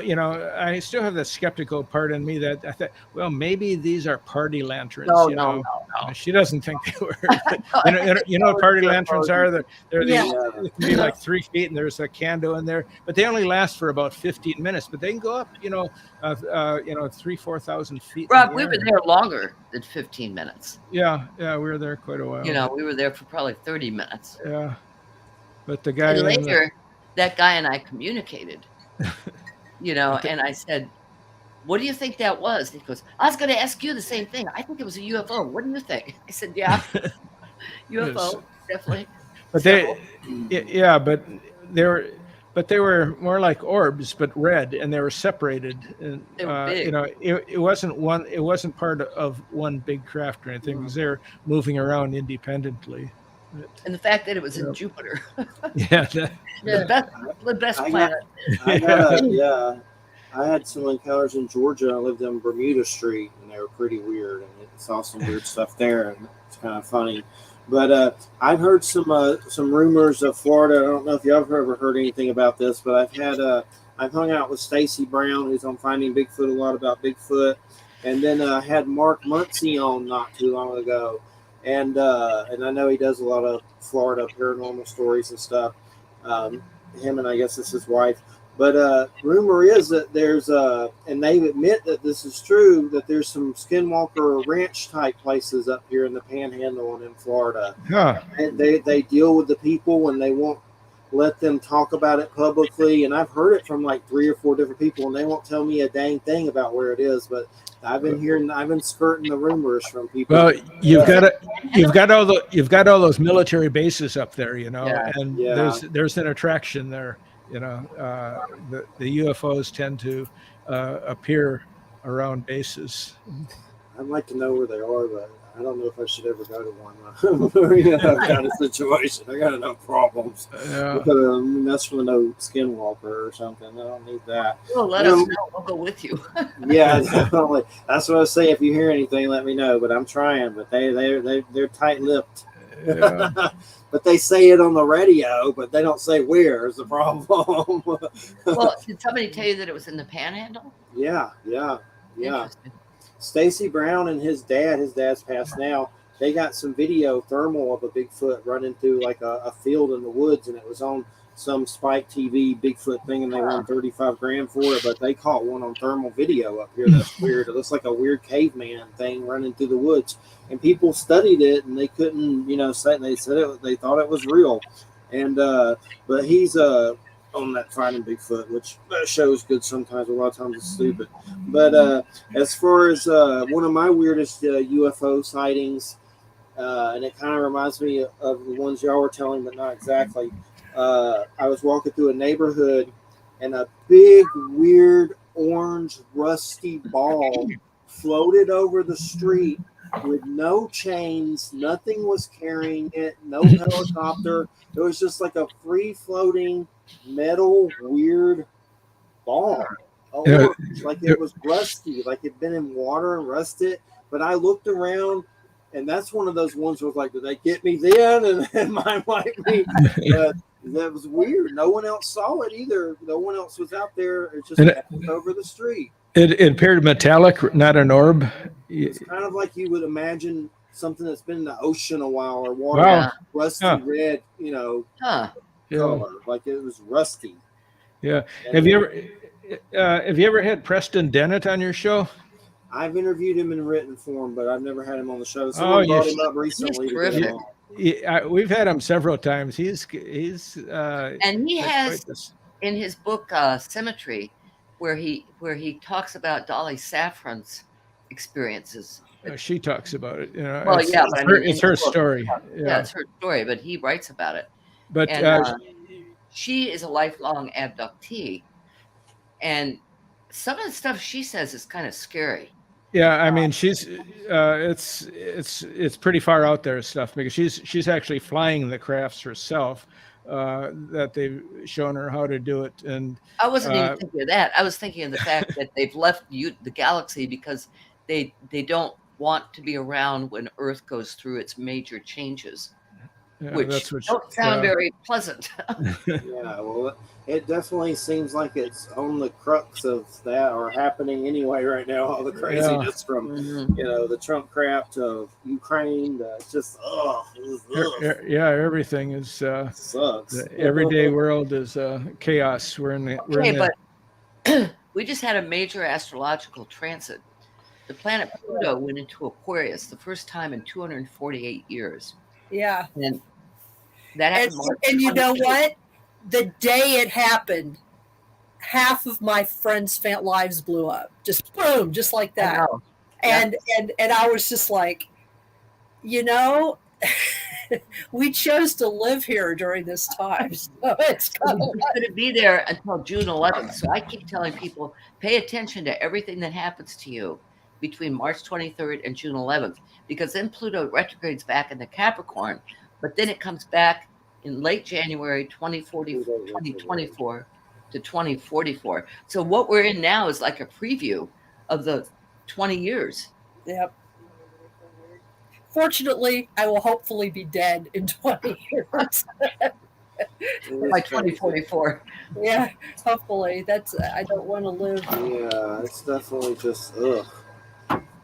I still have the skeptical part in me that I thought, well, maybe these are party lanterns. No. She doesn't think they were. But, what party lanterns are? They're these, it can be like 3 feet, and there's a candle in there, but they only last for about 15 minutes, but they can go up, 3,000-4,000 feet. Rob, we were there longer than 15 minutes. Yeah. We were there quite a while. We were there for probably 30 minutes. Yeah. But the guy later, that guy and I communicated, and I said, "What do you think that was?" And he goes, "I was going to ask you the same thing. I think it was a UFO. What do you think?" I said, "Yeah, UFO, definitely." But they were more like orbs, but red, and they were separated. And they were big. It wasn't part of one big craft or anything, because they're moving around independently. And the fact that it was in Jupiter. The best planet. I had some encounters in Georgia. I lived on Bermuda Street, and they were pretty weird. And I saw some weird stuff there, and it's kind of funny. But I've heard some rumors of Florida. I don't know if y'all have ever heard anything about this, but I've hung out with Stacy Brown, who's on Finding Bigfoot, a lot about Bigfoot, and then I had Mark Muncy on not too long ago. And I know he does a lot of Florida paranormal stories and stuff. Him and I guess it's his wife. But rumor is that there's and they admit that this is true, that there's some skinwalker ranch type places up here in the Panhandle and in Florida. Huh. And they deal with the people and they won't let them talk about it publicly. And I've heard it from like 3 or 4 different people, and they won't tell me a dang thing about where it is. But I've been skirting the rumors from people. Well, you've got all those military bases up there, and there's an attraction there. The UFOs tend to appear around bases. I'd like to know where they are, but I don't know if I should ever go to one. Kind of situation. I got enough problems. Yeah. Mess with no skinwalker or something. I don't need that. Well, let us know. We'll go with you. Yeah, definitely. That's what I say. If you hear anything, let me know. But I'm trying. But they're tight-lipped. Yeah. But they say it on the radio, but they don't say where is the problem. Well, did somebody tell you that it was in the Panhandle? Yeah. Interesting. Stacy Brown and his dad's passed now. They got some video thermal of a Bigfoot running through like a field in the woods, and it was on some Spike TV Bigfoot thing, and they won $35,000 for it. But they caught one on thermal video up here. That's weird. It looks like a weird caveman thing running through the woods, and people studied it, and they couldn't, say they thought it was real, and but he's on that Finding Bigfoot, which shows good sometimes, a lot of times it's stupid. But as far as one of my weirdest UFO sightings, and it kind of reminds me of the ones y'all were telling, but not exactly. I was walking through a neighborhood, and a big, weird, orange, rusty ball floated over the street with no chains. Nothing was carrying it, no helicopter. It was just like a free-floating metal weird ball, like it was rusty, like it'd been in water and rusted. But I looked around, and that's one of those ones where I was like, did they get me then? And mine might be. That was weird. No one else saw it either. No one else was out there. It just passed over the street. It appeared metallic, not an orb. It's kind of like you would imagine something that's been in the ocean a while, or water, rusty red, color, like it was rusty. Yeah. Have you ever had Preston Dennett on your show? I've interviewed him in written form, but I've never had him on the show. Someone brought him up recently. We've had him several times. He's and he has in his book Symmetry, where he talks about Dolly Saffron's experiences. She talks about it. Well, it's her story. Yeah, it's her story, but he writes about it. But she is a lifelong abductee, and some of the stuff she says is kind of scary. Yeah, I mean, she's it's pretty far out there stuff, because she's actually flying the crafts herself. That they've shown her how to do it, and I wasn't even thinking of that. I was thinking of the fact that they've left the galaxy because they don't want to be around when Earth goes through its major changes, which don't sound very pleasant. Yeah, well, it definitely seems like it's on the crux of that, or happening anyway right now. All the craziness from the Trump crap to Ukraine, it's just everything is sucks. The everyday world is chaos. But we just had a major astrological transit. The planet Pluto went into Aquarius the first time in 248 years. Yeah. And that happened. And you know what? The day it happened, half of my friends' lives blew up. Just boom, just like that. And I was just like, we chose to live here during this time. So it's going to be there until June 11th. So I keep telling people, pay attention to everything that happens to you between March 23rd and June 11th, because then Pluto retrogrades back into Capricorn, but then it comes back in late January 2024 to 2044. So what we're in now is like a preview of the 20 years. Yep. Fortunately, I will hopefully be dead in 20 years. By 2044. Yeah, hopefully. I don't want to live. Yeah, it's definitely just ugh.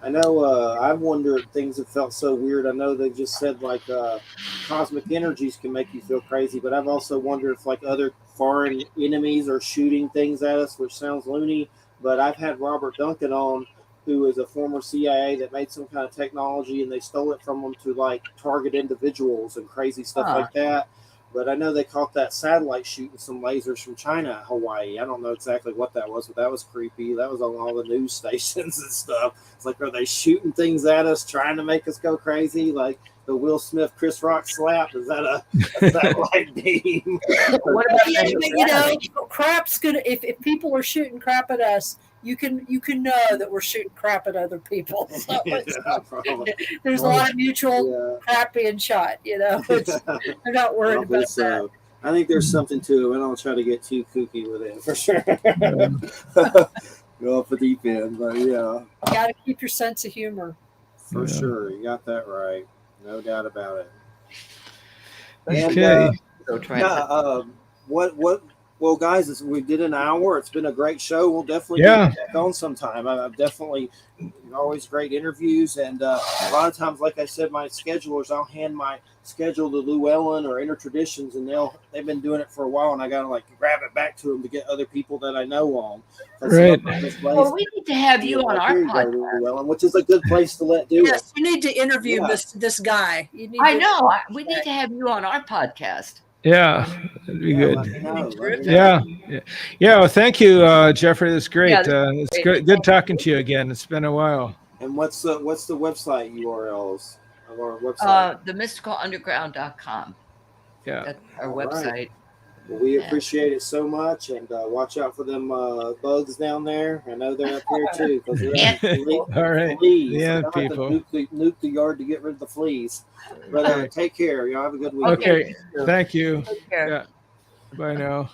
I know I've wondered things that felt so weird. I know they just said like cosmic energies can make you feel crazy, but I've also wondered if like other foreign enemies are shooting things at us, which sounds loony. But I've had Robert Duncan on, who is a former CIA that made some kind of technology and they stole it from them to like target individuals and crazy stuff like that. But I know they caught that satellite shooting some lasers from China at Hawaii. I don't know exactly what that was, but that was creepy. That was on all the news stations and stuff. It's like, are they shooting things at us, trying to make us go crazy? Like the Will Smith Chris Rock slap? Is that a satellite beam? What about You know, crap's gonna. If people are shooting crap at us, you can know that we're shooting crap at other people. So there's a lot of mutual crap being shot. You know, I'm not worried about that. I think there's something to it. I don't try to get too kooky with it for sure. Go off the deep end, but yeah, you got to keep your sense of humor. For sure, you got that right. No doubt about it. Okay. And, well, guys, we did an hour. It's been a great show. We'll definitely get back on sometime. I've definitely always great interviews. And a lot of times, like I said, my schedulers, I'll hand my schedule to Llewellyn or Intertraditions, and they've been doing it for a while, and I got to like grab it back to them to get other people that I know on. Right. Well, we need to have you on our podcast, Llewellyn, which is a good place to let do it. Yes, you need to interview this guy. We need to have you on our podcast. Yeah, that'd be good. Yeah. Well, thank you, Jeffrey. That's great. It's good talking to you again. It's been a while. And what's the website URLs of our website? themysticalunderground.com. Yeah, that's our website. Right. Well, we appreciate it so much, and watch out for them bugs down there. I know they're up here too. All right, fleas. people. Nuke the yard to get rid of the fleas. But take care. Y'all have a good week. Okay, thank you. Yeah. Bye now.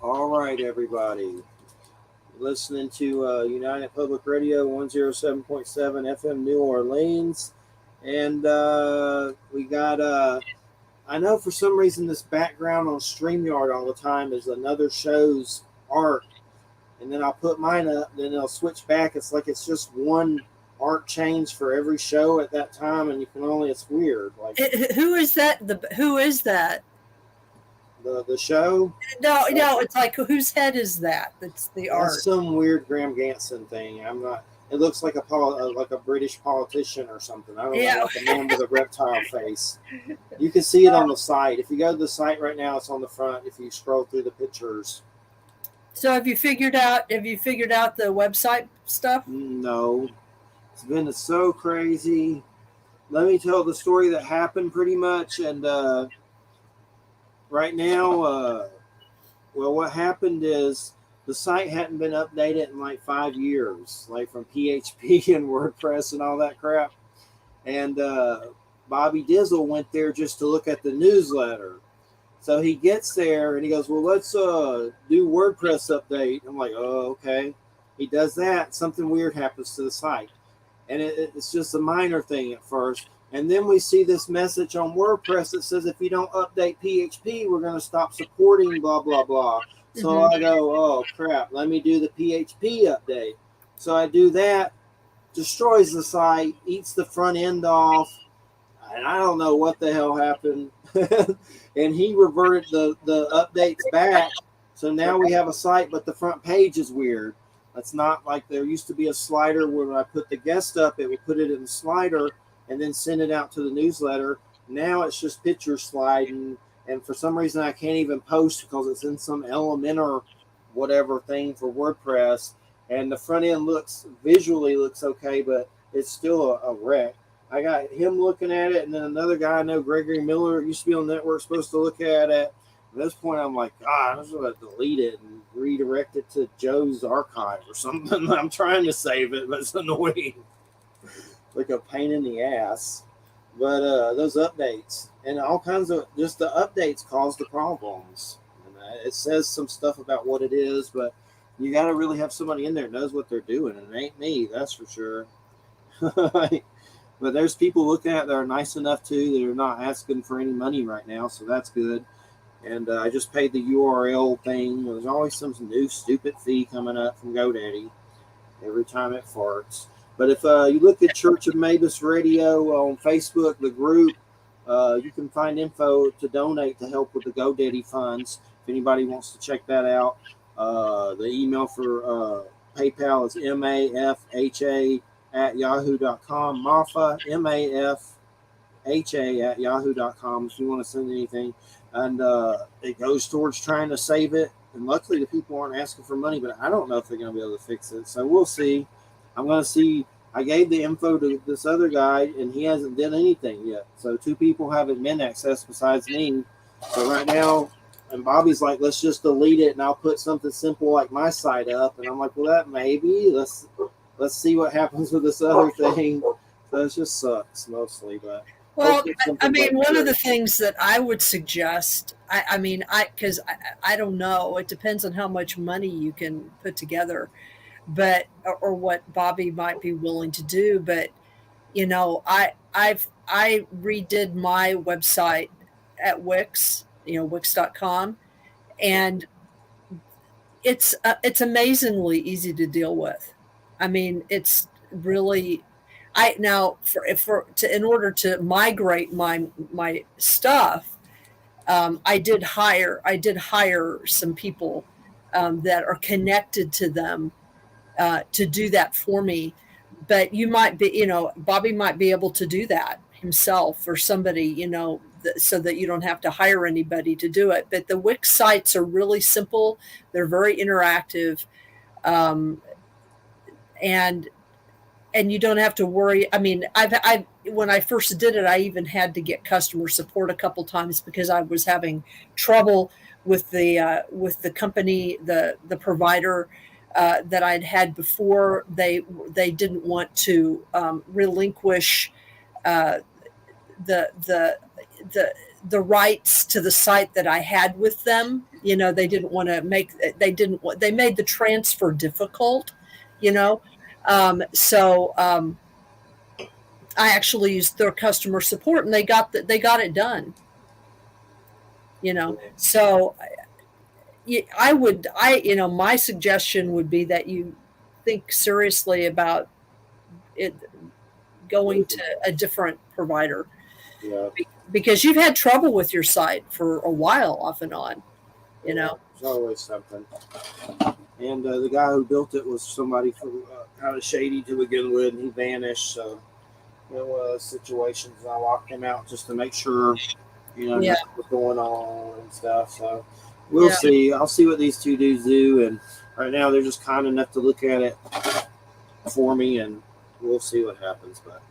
All right, everybody. Listening to United Public Radio 107.7 FM New Orleans, and we got. I know for some reason this background on StreamYard all the time is another show's art. And then I'll put mine up, then it'll switch back. It's like it's just one art change for every show at that time, and it's weird. Like who is that? Who is that? The show? No, it's like whose head is that? That's the art. That's some weird Graham Ganson thing. I'm not. It looks like a British politician or something. I don't know, like a man with a reptile face. You can see it on the site. If you go to the site right now, it's on the front. If you scroll through the pictures. So have you figured out the website stuff? No, it's been so crazy. Let me tell the story that happened pretty much. And right now, what happened is. The site hadn't been updated in like 5 years, like from PHP and WordPress and all that crap. And Bobby Dizzle went there just to look at the newsletter. So he gets there and he goes, well, let's do WordPress update. I'm like, oh, okay. He does that. Something weird happens to the site. And it's just a minor thing at first. And then we see this message on WordPress that says, if you don't update PHP, we're going to stop supporting blah, blah, blah. So I go, oh, crap, let me do the PHP update. So I do that, destroys the site, eats the front end off, and I don't know what the hell happened. And he reverted the updates back. So now we have a site, but the front page is weird. It's not like there used to be a slider where when I put the guest up, it would put it in the slider and then send it out to the newsletter. Now it's just picture sliding. And for some reason, I can't even post because it's in some Elementor whatever thing for WordPress. And the front end visually looks okay, but it's still a wreck. I got him looking at it, and then another guy I know, Gregory Miller, used to be on the network, supposed to look at it. At this point, I'm like, God, I'm just going to delete it and redirect it to Joe's archive or something. I'm trying to save it, but it's annoying. Like a pain in the ass. But those updates and all kinds of just the updates cause the problems. And it says some stuff about what it is, but you got to really have somebody in there that knows what they're doing. And it ain't me, that's for sure. But there's people looking at it that are nice enough too. They're not asking for any money right now, so that's good. And I just paid the URL thing. There's always some new stupid fee coming up from GoDaddy every time it farts. But if you look at Church of Mabus Radio on Facebook, the group, you can find info to donate to help with the GoDaddy funds. If anybody wants to check that out, the email for PayPal is mafha@yahoo.com. mafha@yahoo.com if you want to send anything. And it goes towards trying to save it. And luckily, the people aren't asking for money, but I don't know if they're going to be able to fix it. So we'll see. I'm going to see. I gave the info to this other guy, and he hasn't done anything yet. So 2 people haven't been accessed besides me. So right now, and Bobby's like, let's just delete it, and I'll put something simple like my site up. And I'm like, well, that maybe. Let's see what happens with this other thing. So it just sucks mostly, but. Well, I mean, one of the things that I would suggest, because I don't know, it depends on how much money you can put together, but or what Bobby might be willing to do. But I redid my website at Wix, Wix.com, and it's amazingly easy to deal with. I mean, it's really. In order to migrate my stuff, I did hire some people that are connected to them to do that for me. But you might be, Bobby might be able to do that himself or somebody, so that you don't have to hire anybody to do it. But the Wix sites are really simple; they're very interactive, and you don't have to worry. I mean, I when I first did it, I even had to get customer support a couple times because I was having trouble with the company, the provider that I'd had before. They didn't want to relinquish the rights to the site that I had with them. They didn't want to they made the transfer difficult. I actually used their customer support, and they got it done. So my suggestion would be that you think seriously about it going to a different provider. Yeah. Because you've had trouble with your site for a while, off and on. There's always something. And the guy who built it was somebody from kind of shady to begin with, and he vanished. So, one of those situations, I locked him out just to make sure, nothing was going on and stuff. So, we'll see. I'll see what these 2 dudes do. And right now, they're just kind enough to look at it for me, and we'll see what happens. But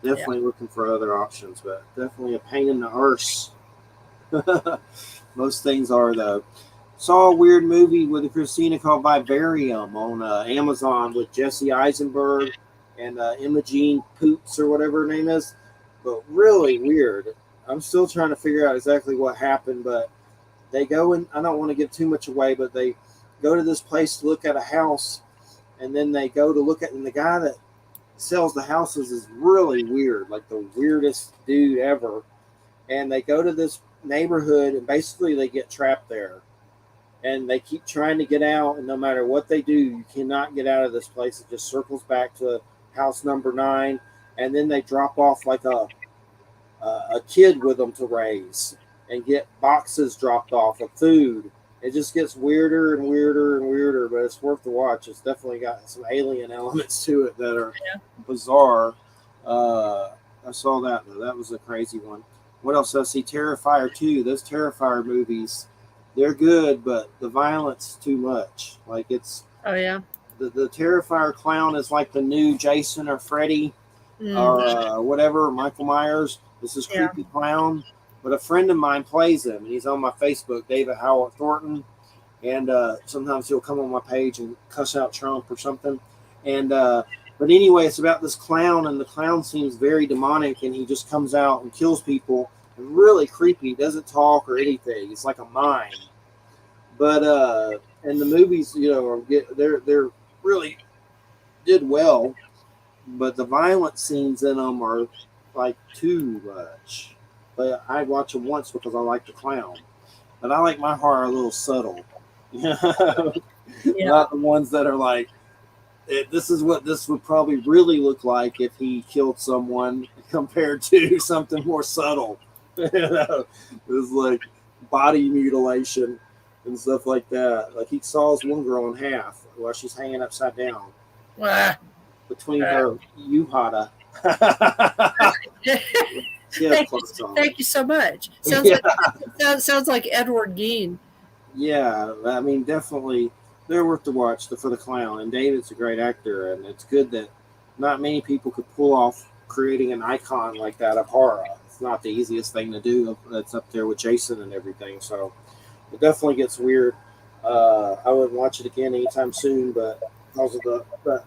definitely looking for other options, but definitely a pain in the arse. Most things are, though. Saw a weird movie with a Christina called Vivarium on Amazon with Jesse Eisenberg and Imogene Poots or whatever her name is, but really weird. I'm still trying to figure out exactly what happened, but they go in. I don't want to give too much away, but they go to this place to look at a house, and then they go to look at, and the guy that sells the houses is really weird, like the weirdest dude ever. And they go to this neighborhood, and basically they get trapped there. And they keep trying to get out, and no matter what they do, you cannot get out of this place. It just circles back to house number 9, and then they drop off like a kid with them to raise and get boxes dropped off of food. It just gets weirder and weirder and weirder, but it's worth the watch. It's definitely got some alien elements to it that are bizarre. I saw that, though. That was a crazy one. What else? I see Terrifier 2. Those Terrifier movies, they're good, but the violence is too much. Like, it's... Oh, yeah? The Terrifier clown is like the new Jason or Freddy or whatever, Michael Myers. This is creepy clown. But a friend of mine plays him, and he's on my Facebook, David Howard Thornton. And sometimes he'll come on my page and cuss out Trump or something. And but anyway, it's about this clown, and the clown seems very demonic, and he just comes out and kills people. And really creepy. He doesn't talk or anything. It's like a mime. But and the movies, they're really did well, but the violent scenes in them are like too much. But I watch them once because I like the clown. But I like my horror a little subtle. Not the ones that are like this is what this would probably really look like if he killed someone compared to something more subtle. You know, it was like body mutilation and stuff like that. Like he saws one girl in half while she's hanging upside down between her yuhata. Thank you so much. Sounds like Edward Gein. Yeah, I mean, definitely they're worth to watch for the clown. And David's a great actor, and it's good that not many people could pull off creating an icon like that of horror. It's not the easiest thing to do. That's up there with Jason and everything. So it definitely gets weird. I wouldn't watch it again anytime soon, but because of the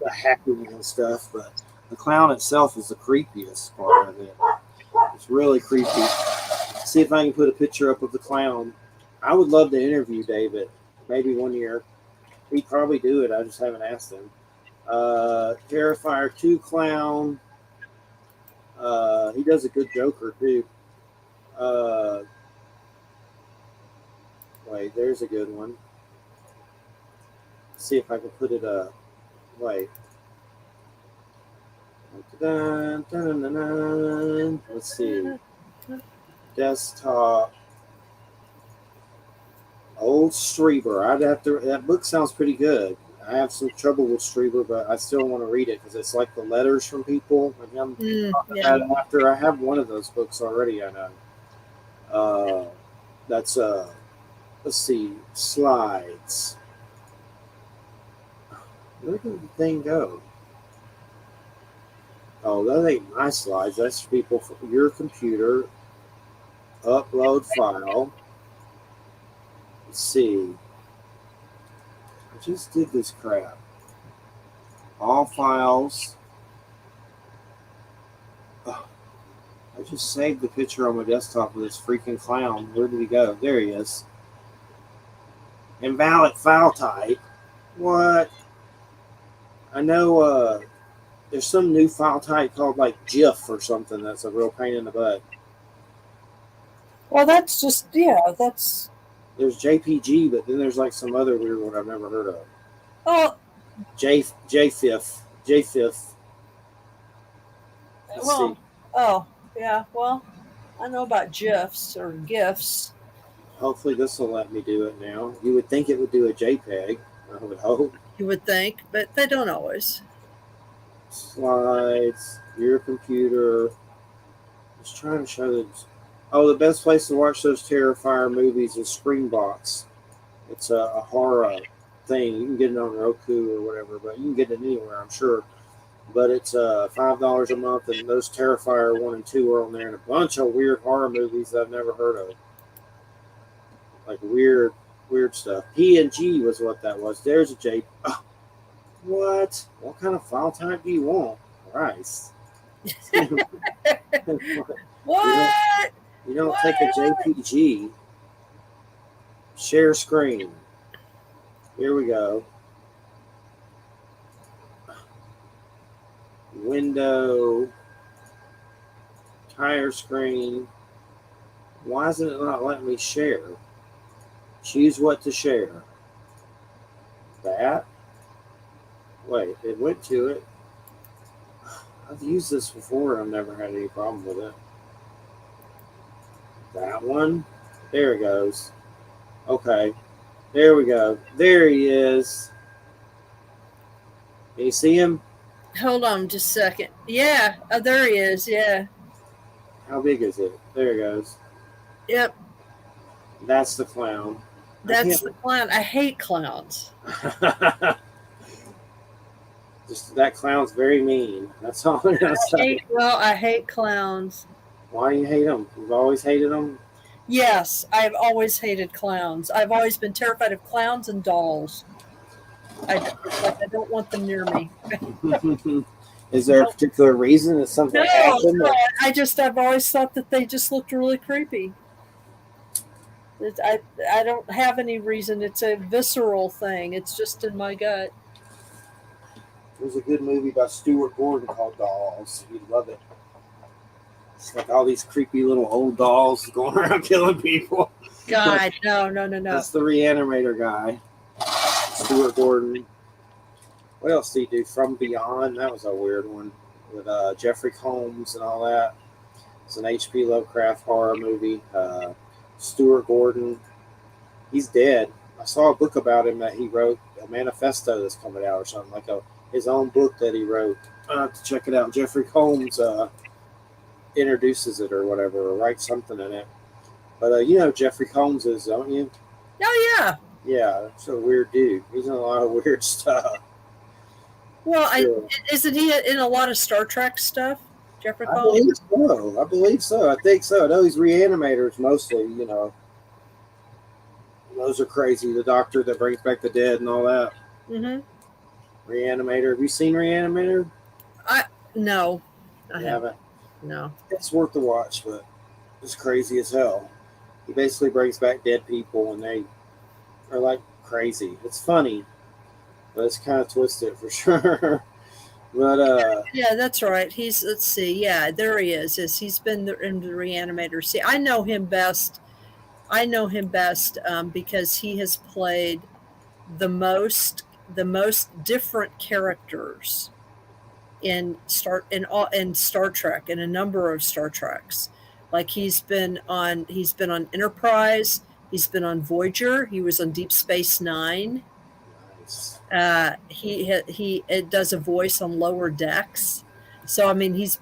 hacking and stuff. But the clown itself is the creepiest part of it. It's really creepy. See if I can put a picture up of the clown. I would love to interview David. Maybe one year. He'd probably do it. I just haven't asked him. Terrifier 2 clown. He does a good Joker too. Wait, there's a good one. See if I can put it up. Wait. Let's see. Desktop. Old Strieber. I'd have to. That book sounds pretty good. I have some trouble with Strieber, but I still want to read it because it's like the letters from people. After I have one of those books already, I know. That's let's see, slides. Where did the thing go? Oh, that ain't my slides. That's people for your computer. Upload file. Let's see. I just did this crap. All files. Oh, I just saved the picture on my desktop of this freaking clown. Where did he go? There he is. Invalid file type. What? I know there's some new file type called like GIF or something that's a real pain in the butt. Well, that's just, that's... There's JPG, but then there's like some other weird one I've never heard of. Oh. JFIF. Well, oh, yeah, well, I know about GIFs or GIFs. Hopefully this will let me do it now. You would think it would do a JPEG, I would hope. You would think, but they don't always. Slides, your computer. Just trying to show them. Oh, the best place to watch those Terrifier movies is Screenbox. It's a horror thing. You can get it on Roku or whatever, but you can get it anywhere, I'm sure. But it's $5 a month, and those Terrifier 1 and 2 are on there, and a bunch of weird horror movies I've never heard of. Like weird stuff. P&G was what that was. There's a J. Oh, what? What kind of file type do you want? Christ. What? You don't take a JPG. Share screen. Here we go. Window. Tire screen. Why isn't it not letting me share? Choose what to share. That. Wait, it went to it. I've used this before and I've never had any problem with it. That one. There it goes. Okay. There we go. There he is. Can you see him? Hold on just a second. Yeah. Oh, there he is. Yeah. How big is it? There it goes. Yep. That's the clown. That's the clown. I hate clowns. Just that clown's very mean. That's all I'm gonna say. I hate clowns. Why do you hate them? You've always hated them? Yes, I've always hated clowns. I've always been terrified of clowns and dolls. I don't want them near me. Is there a particular reason that something happened? No, I've always thought that they just looked really creepy. I don't have any reason. It's a visceral thing. It's just in my gut. There's a good movie by Stuart Gordon called Dolls. You'd love it. It's like all these creepy little old dolls going around killing people. God, no. That's the Reanimator guy. Stuart Gordon. What else did he do? From Beyond. That was a weird one with Jeffrey Combs and all that. It's an H.P. Lovecraft horror movie. Stuart Gordon. He's dead. I saw a book about him that he wrote, a manifesto that's coming out or something, like his own book that he wrote. I have to check it out. Jeffrey Combs introduces it or whatever, or writes something in it. But you know who Jeffrey Combs is, don't you? Oh yeah. Yeah, he's a weird dude. He's in a lot of weird stuff. Well, Sure. isn't he in a lot of Star Trek stuff? Jeffrey I Combs. believe so. I think so. I know he's reanimators mostly. You know, those are crazy. The doctor that brings back the dead and all that. Mm-hmm. Reanimator. Have you seen Reanimator? No, I You haven't. haven't. No. It's worth the watch, but it's crazy as hell. He basically brings back dead people, and they are like crazy. It's funny, but it's kind of twisted for sure. But Yeah, that's right. Let's see. Yeah, there he is. He's been in the Reanimator. See, I know him best. Because he has played the most different characters in Star Trek, in a number of Star Treks. Like he's been on Enterprise. He's been on Voyager. He was on Deep Space Nine. nice. He does a voice on Lower Decks. So I mean, he's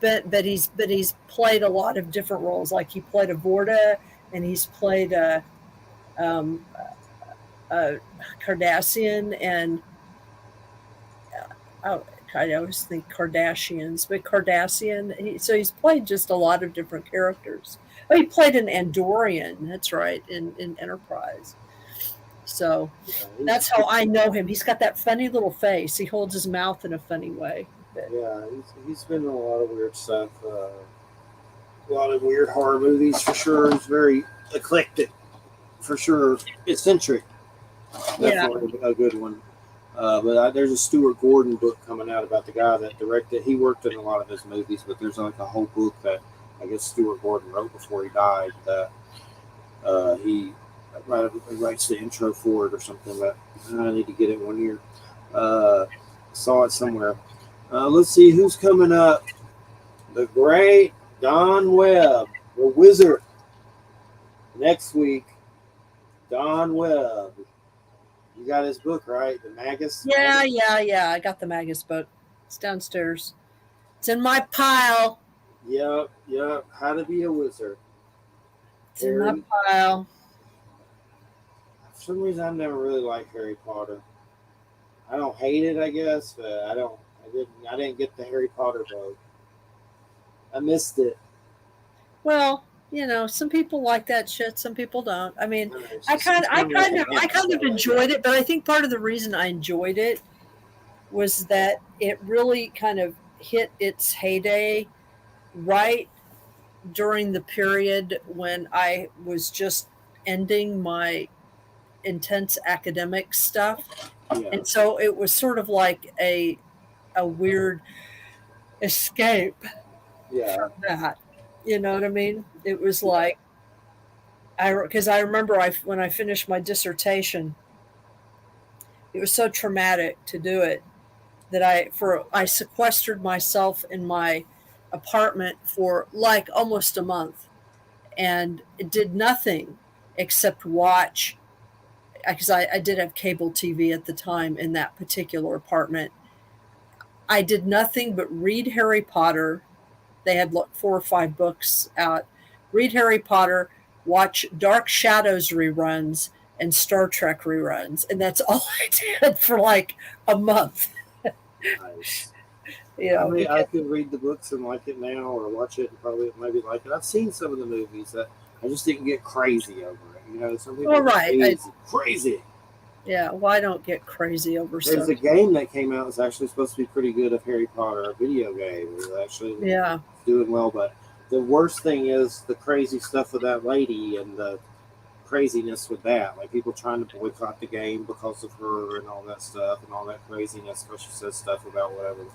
played a lot of different roles. Like he played a Vorta, and he's played um, a Cardassian, and I always think Kardashians, but Cardassian. So he's played just a lot of different characters. Oh, he played an Andorian. That's right, in Enterprise. So that's how I know him. He's got that funny little face. He holds his mouth in a funny way. Yeah, he's been in a lot of weird stuff. A lot of weird horror movies for sure. He's very eclectic, for sure. Eccentric. Definitely a good one. But there's a Stuart Gordon book coming out about the guy that directed. He worked in a lot of his movies, but there's like a whole book that I guess Stuart Gordon wrote before he died. That he writes the intro for it or something. But I need to get it one year. Saw it somewhere. Let's see who's coming up. The great Don Webb, the wizard. Next week, Don Webb. You got his book, right? The Magus? Yeah. I got the Magus book. It's downstairs. It's in my pile. Yep. How to be a wizard. It's in my pile. For some reason, I've never really liked Harry Potter. I don't hate it, I guess, but I didn't get the Harry Potter book. I missed it. Well, some people like that shit. Some people don't. I mean, I kind of enjoyed it, but I think part of the reason I enjoyed it was that it really kind of hit its heyday right during the period when I was just ending my intense academic stuff. Yeah. And so it was sort of like a weird escape from that. You know what I mean? It was like, because I remember when I finished my dissertation, it was so traumatic to do it that I sequestered myself in my apartment for like almost a month, and it did nothing except watch, because I did have cable TV at the time in that particular apartment. I did nothing but read Harry Potter. They had 4 or 5 books out. Read Harry Potter, watch Dark Shadows reruns and Star Trek reruns, and that's all I did for like a month. Nice. I could read the books and like it now, or watch it and probably maybe like it. I've seen some of the movies that I just didn't get crazy over it. Some people crazy. Yeah, well, I don't get crazy over stuff. There's a game that came out that's actually supposed to be pretty good of Harry Potter, a video game. It's actually doing well, but the worst thing is the crazy stuff with that lady and the craziness with that. Like people trying to boycott the game because of her and all that stuff and all that craziness because she says stuff about whatever.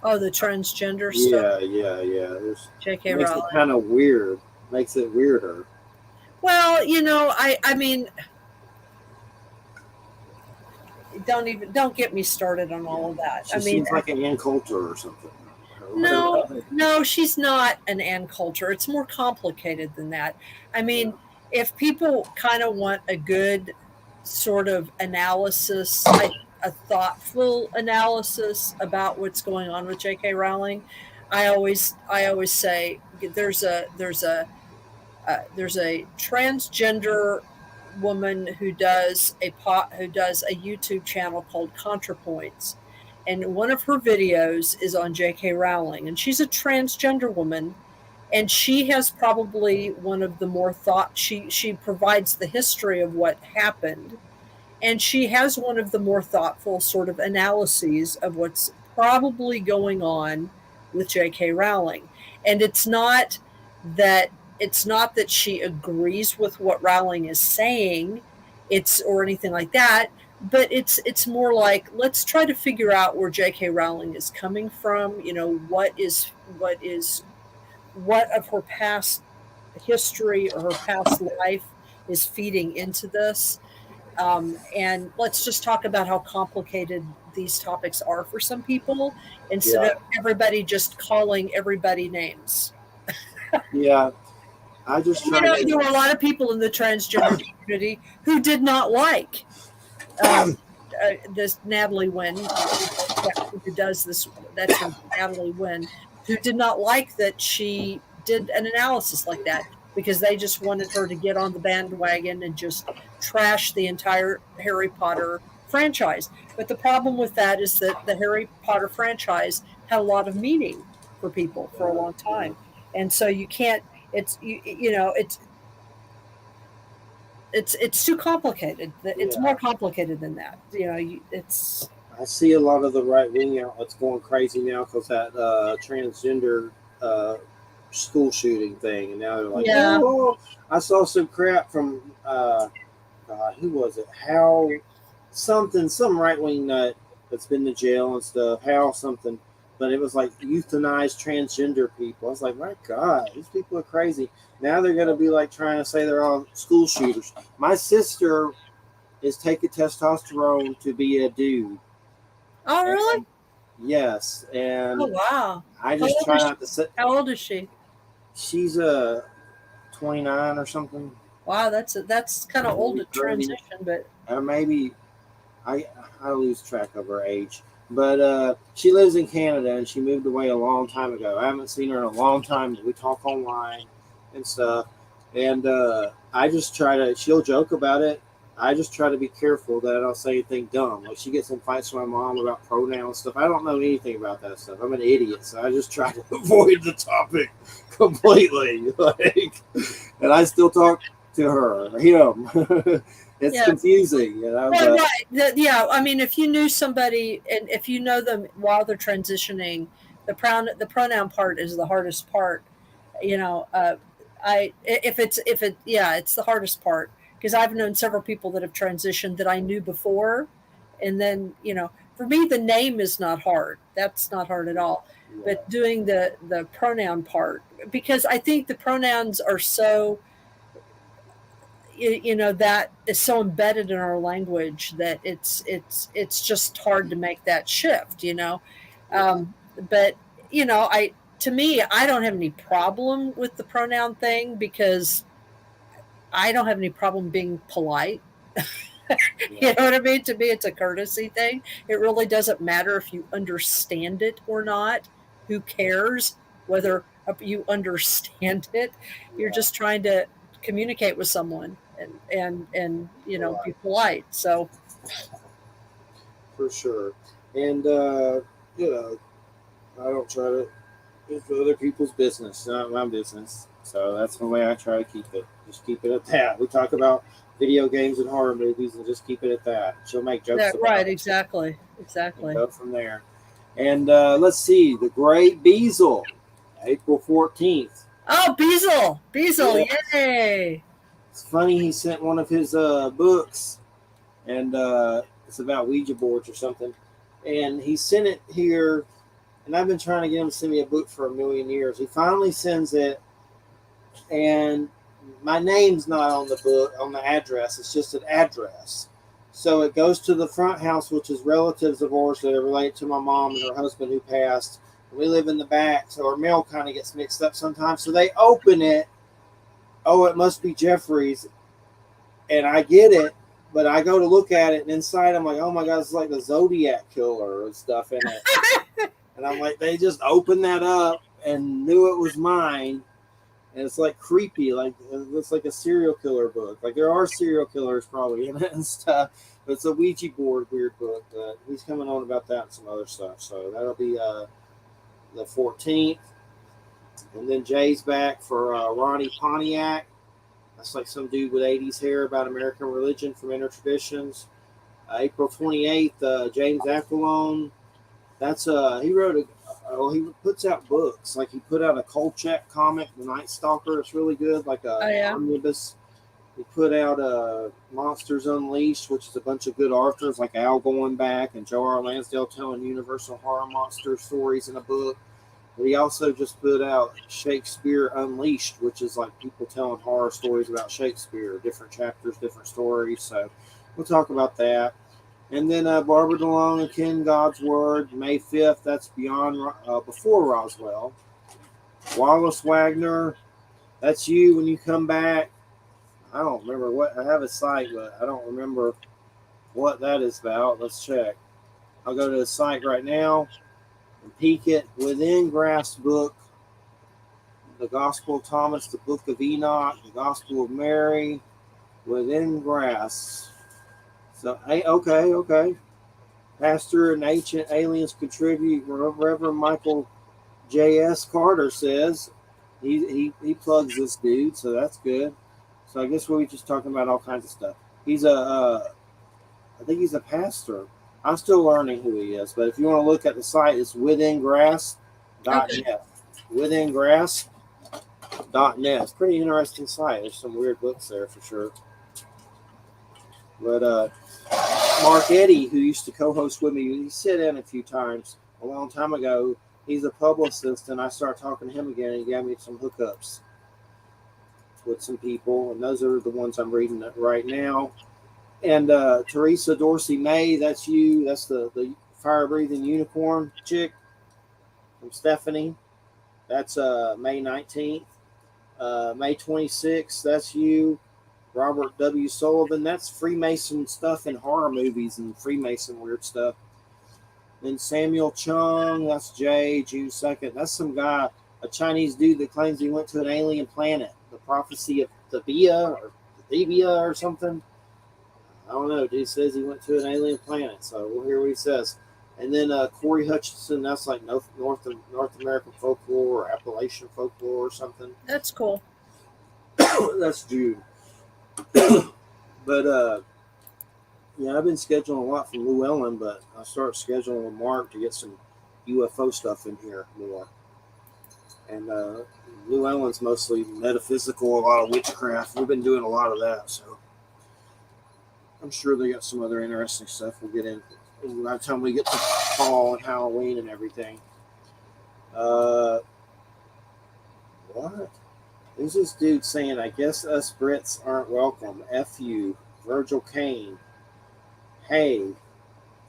Oh, the transgender stuff? Yeah. J.K. It makes Rowling. it kind of weird. Makes it weirder. Well, I mean, don't get me started on all of that. She seems like an Ann Coulter or something. No, she's not an Ann Coulter. It's more complicated than that. I mean, if people kind of want a good sort of analysis, a thoughtful analysis about what's going on with J.K. Rowling, I always say there's a transgender woman who does a YouTube channel called ContraPoints, and one of her videos is on J.K. Rowling, and she's a transgender woman, and she has probably one of the more she provides the history of what happened, and she has one of the more thoughtful sort of analyses of what's probably going on with J.K. Rowling. And it's not that she agrees with what Rowling is saying, or anything like that, but it's more like, let's try to figure out where J.K. Rowling is coming from. You know, what of her past history or her past life is feeding into this. And let's just talk about how complicated these topics are for some people, instead of everybody just calling everybody names. Yeah. I just there were a lot of people in the transgender community who did not like this Natalie Wynn, who does this. That's her, Natalie Wynn, who did not like that she did an analysis like that, because they just wanted her to get on the bandwagon and just trash the entire Harry Potter franchise. But the problem with that is that the Harry Potter franchise had a lot of meaning for people for a long time, and so you can't. It's it's too complicated. It's more complicated than that. It's. I see a lot of the right wing outlets going crazy now because that transgender school shooting thing, and now they're like, oh, I saw some crap from who was it? How something, some right wing nut that's been to jail and stuff. How something. But it was like euthanized transgender people. I was like, my God, these people are crazy. Now they're going to be like trying to say they're all school shooters. My sister is taking testosterone to be a dude. Oh, really? And, yes. And oh, wow. I just try not to sit. How old is she? She's 29 or something. Wow, that's kind of old to transition, but maybe I lose track of her age. But she lives in Canada, and she moved away a long time ago. I haven't seen her in a long time. We talk online and stuff. And I just try to, she'll joke about it. I just try to be careful that I don't say anything dumb. Like, she gets in fights with my mom about pronouns stuff. I don't know anything about that stuff. I'm an idiot, so I just try to avoid the topic completely. And I still talk to her, him. It's confusing, Right. I mean, if you knew somebody, and if you know them while they're transitioning, the pronoun part is the hardest part. It's the hardest part, because I've known several people that have transitioned that I knew before, and then for me the name is not hard. That's not hard at all. Yeah. But doing the pronoun part, because I think the pronouns are so. That is so embedded in our language that it's just hard to make that shift. But to me, I don't have any problem with the pronoun thing, because I don't have any problem being polite. You know what I mean? To me, it's a courtesy thing. It really doesn't matter if you understand it or not. Who cares whether you understand it? You're just trying to communicate with someone and be polite. So for sure. And I don't try to, it's other people's business, not my business. So that's the way I try to keep it. Just keep it at that. We talk about video games and horror movies, and just keep it at that. She'll make jokes about right, it. Exactly. Go from there. And let's see, the Great Beazle, April 14th. Oh, Beazle, yay! It's funny, he sent one of his books, and it's about Ouija boards or something. And he sent it here, and I've been trying to get him to send me a book for a million years. He finally sends it, and my name's not on the book, on the address. It's just an address. So it goes to the front house, which is relatives of ours that are related to my mom and her husband who passed. We live in the back, so our mail kind of gets mixed up sometimes. So they open it. Oh, it must be Jeffrey's. And I get it, but I go to look at it, and inside I'm like, oh my God, it's like the Zodiac Killer and stuff in it. And I'm like, they just opened that up and knew it was mine. And it's like creepy, like it's like a serial killer book. Like there are serial killers probably in it and stuff. But it's a Ouija board weird book. But he's coming on about that and some other stuff. So that'll be the 14th. And then Jay's back for Ronnie Pontiac. That's like some dude with 80s hair about American religion from Inner Traditions. April 28th, James Aquilone. That's he wrote he puts out books. Like he put out a Kolchak comic, The Night Stalker. It's really good, like a omnibus. He put out Monsters Unleashed, which is a bunch of good authors like Al going back and Joe R. Lansdale telling Universal horror monster stories in a book. But he also just put out Shakespeare Unleashed, which is like people telling horror stories about Shakespeare, different chapters, different stories. So we'll talk about that. And then Barbara DeLong and Ken God's Word, May 5th. That's before Roswell. Wallace Wagner, that's you when you come back. I don't remember what. I have a site, but I don't remember what that is about. Let's check. I'll go to the site right now and peek it. Within Grass book, the Gospel of Thomas, the Book of Enoch, the Gospel of Mary, Within Grass. So, okay. Pastor and Ancient Aliens Contribute. Reverend Michael J.S. Carter says he plugs this dude, so that's good. So I guess we're just talking about all kinds of stuff. He's I think he's a pastor. I'm still learning who he is, but if you want to look at the site, it's withingrass.net. Okay. Withingrass.net. It's a pretty interesting site. There's some weird books there for sure. But Mark Eddy, who used to co-host with me, he sat in a few times a long time ago. He's a publicist, and I started talking to him again, and he gave me some hookups with some people, and those are the ones I'm reading right now. And Teresa Dorsey May, that's you. That's the fire-breathing unicorn chick from Stephanie. That's May 19th. May 26th, that's you. Robert W. Sullivan, that's Freemason stuff in horror movies and Freemason weird stuff. Then Samuel Chung, that's Jay, June 2nd. That's some guy, a Chinese dude that claims he went to an alien planet. The Prophecy of Thebia or something. I don't know. Dude says he went to an alien planet, so we'll hear what he says. And then Corey Hutchinson, that's like North American folklore or Appalachian folklore or something. That's cool. That's Jude. But yeah, I've been scheduling a lot from Llewellyn, but I start scheduling with Mark to get some UFO stuff in here more. And Llewellyn's mostly metaphysical, a lot of witchcraft. We've been doing a lot of that, so I'm sure they got some other interesting stuff we'll get in by the time we get to fall and Halloween and everything. What? Who's this dude saying, I guess us Brits aren't welcome? F you. Virgil Kane. Hey,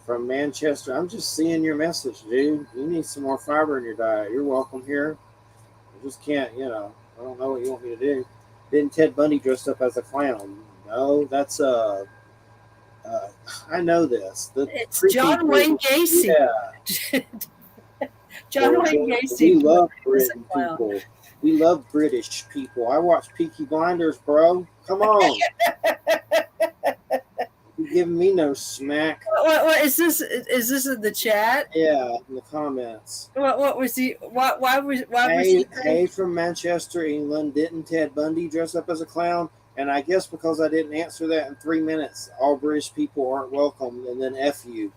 from Manchester. I'm just seeing your message, dude. You need some more fiber in your diet. You're welcome here. I just can't, I don't know what you want me to do. Didn't Ted Bundy dressed up as a clown? No, that's I know this. It's John Wayne Gacy. Yeah. John Wayne Gacy. We love Britain people. We love British people. I watch Peaky Blinders, bro. Come on. You're giving me no smack. What is this? Is this in the chat? Yeah, in the comments. What was he? Why was he? Hey, hey, from Manchester, England. Didn't Ted Bundy dress up as a clown? And I guess because I didn't answer that in 3 minutes, all British people aren't welcome, and then F you.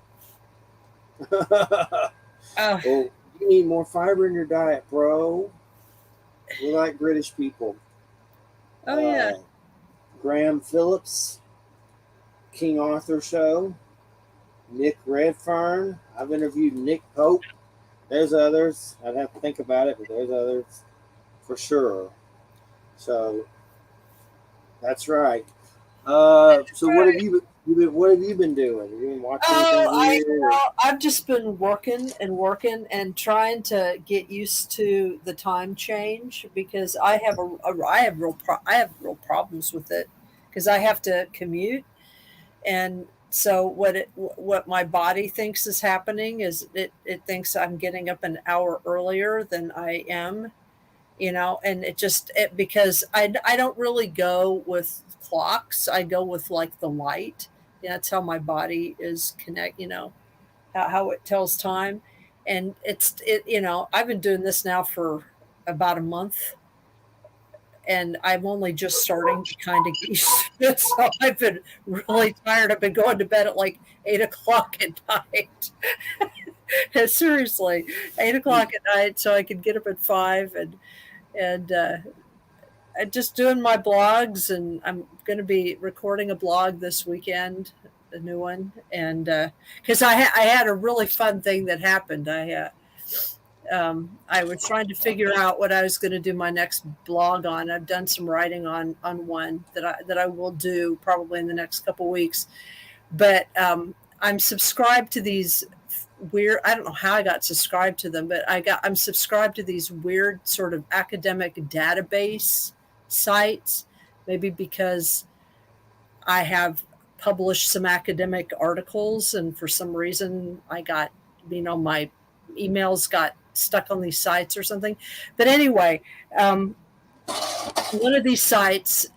Well, you need more fiber in your diet, bro. We like British people. Oh, yeah. Graham Phillips, King Arthur Show, Nick Redfern. I've interviewed Nick Pope. There's others. I'd have to think about it, but there's others for sure. So that's right. So what have you What have you been doing? You been watching Oh, anything weird? I've just been working and trying to get used to the time change because I have real problems with it because I have to commute, and so what my body thinks is happening is it thinks I'm getting up an hour earlier than I am, and because I don't really go with clocks. I go with like the light. Yeah, that's how my body is how it tells time. And I've been doing this now for about a month, and I'm only just starting to kind of get used to it. So I've been really tired. I've been going to bed at like 8 o'clock at night. Seriously, 8 o'clock at night, so I can get up at 5 and I'm just doing my blogs, and I'm going to be recording a blog this weekend, a new one, and because I had a really fun thing that happened. I was trying to figure out what I was going to do my next blog on. I've done some writing on one that I will do probably in the next couple weeks, but I'm subscribed to these weird. I don't know how I got subscribed to them, but I'm subscribed to these weird sort of academic database sites, maybe because I have published some academic articles, and for some reason I got, my emails got stuck on these sites or something. But anyway, one of these sites,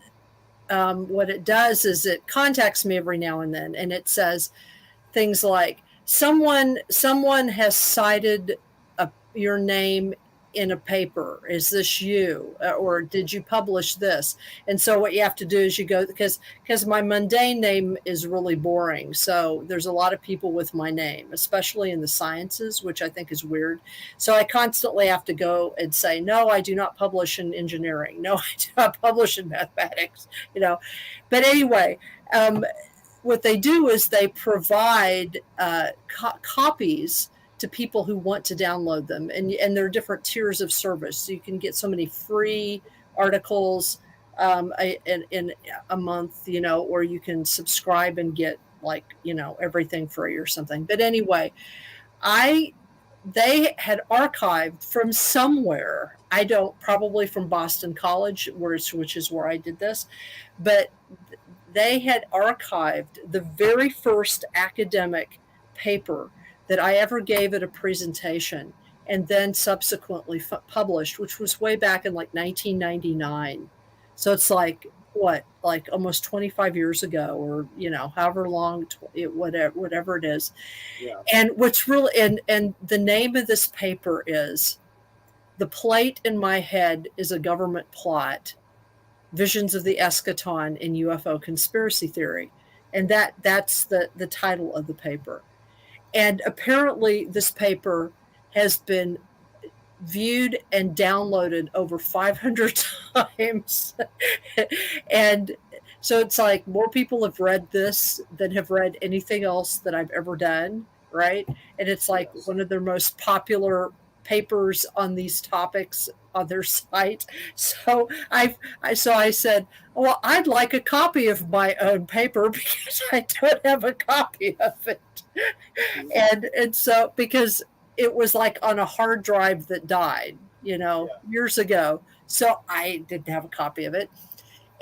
what it does is it contacts me every now and then, and it says things like, someone has cited your name in a paper. Is this you? Or did you publish this? And so what you have to do is you go, because my mundane name is really boring. So there's a lot of people with my name, especially in the sciences, which I think is weird. So I constantly have to go and say, no, I do not publish in engineering. No, I do not publish in mathematics, But anyway, what they do is they provide copies to people who want to download them, and there are different tiers of service. So you can get so many free articles in a month, or you can subscribe and get everything free or something. But anyway, they had archived from somewhere. I don't, probably from Boston College, which is where I did this, but they had archived the very first academic paper that I ever gave at a presentation and then subsequently published, which was way back in like 1999. So it's like almost 25 years ago, or however long, whatever it is. Yeah. And what's really, and the name of this paper is "The Plate in My Head is a Government Plot: Visions of the Eschaton in UFO Conspiracy Theory," and that's the title of the paper. And apparently this paper has been viewed and downloaded over 500 times. And so it's like more people have read this than have read anything else that I've ever done, right? And it's like one of their most popular papers on these topics on their site. So I said, well, I'd like a copy of my own paper because I don't have a copy of it. And so, because it was like on a hard drive that died, years ago. So I didn't have a copy of it.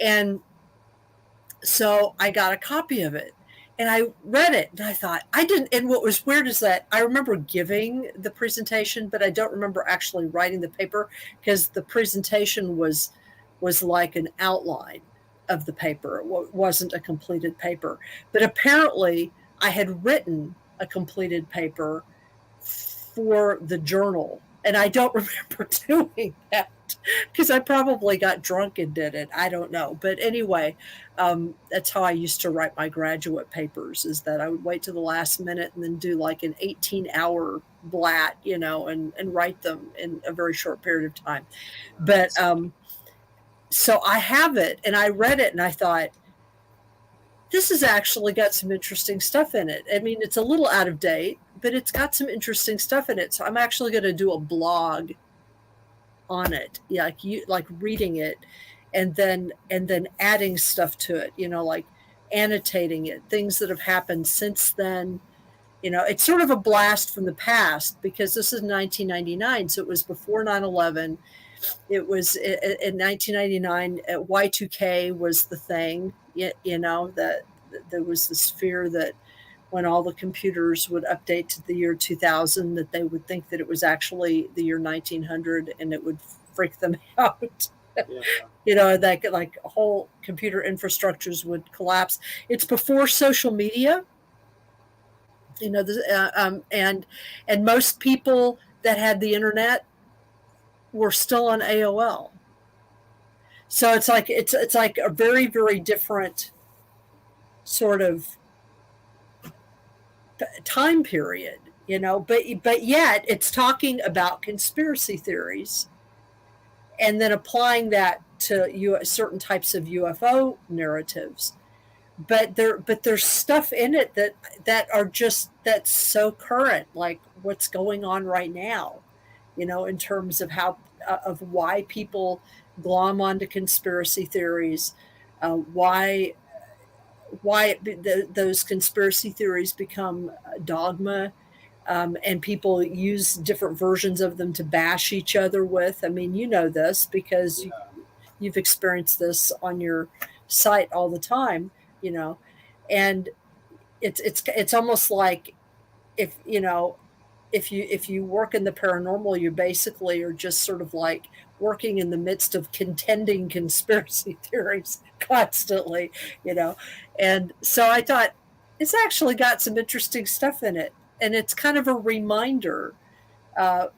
And so I got a copy of it. And I read it and I thought, I didn't. And what was weird is that I remember giving the presentation, but I don't remember actually writing the paper, because the presentation was like an outline of the paper. It wasn't a completed paper. But apparently I had written a completed paper for the journal. And I don't remember doing that, because I probably got drunk and did it. I don't know. But anyway, that's how I used to write my graduate papers, is that I would wait to the last minute and then do like an 18-hour blat, and write them in a very short period of time. But so I have it, and I read it and I thought, this has actually got some interesting stuff in it. I mean, it's a little out of date, but it's got some interesting stuff in it. So I'm actually going to do a blog on it, like reading it, and then adding stuff to it. annotating it, things that have happened since then. It's sort of a blast from the past because this is 1999, so it was before 9/11. It was in 1999. Y2K was the thing. That there was this fear that when all the computers would update to the year 2000, that they would think that it was actually the year 1900, and it would freak them out. Yeah. That like whole computer infrastructures would collapse. It's before social media. And most people that had the internet were still on AOL. So it's like a very, very different sort of time period, but yet it's talking about conspiracy theories and then applying that to certain types of UFO narratives. But there's stuff in it that's so current, like what's going on right now, in terms of of why people glom onto conspiracy theories, why those conspiracy theories become dogma, and people use different versions of them to bash each other with. I mean, this because you've experienced this on your site all the time, and it's almost like if you work in the paranormal, you basically are just sort of like working in the midst of contending conspiracy theories constantly, And so I thought it's actually got some interesting stuff in it, and it's kind of a reminder of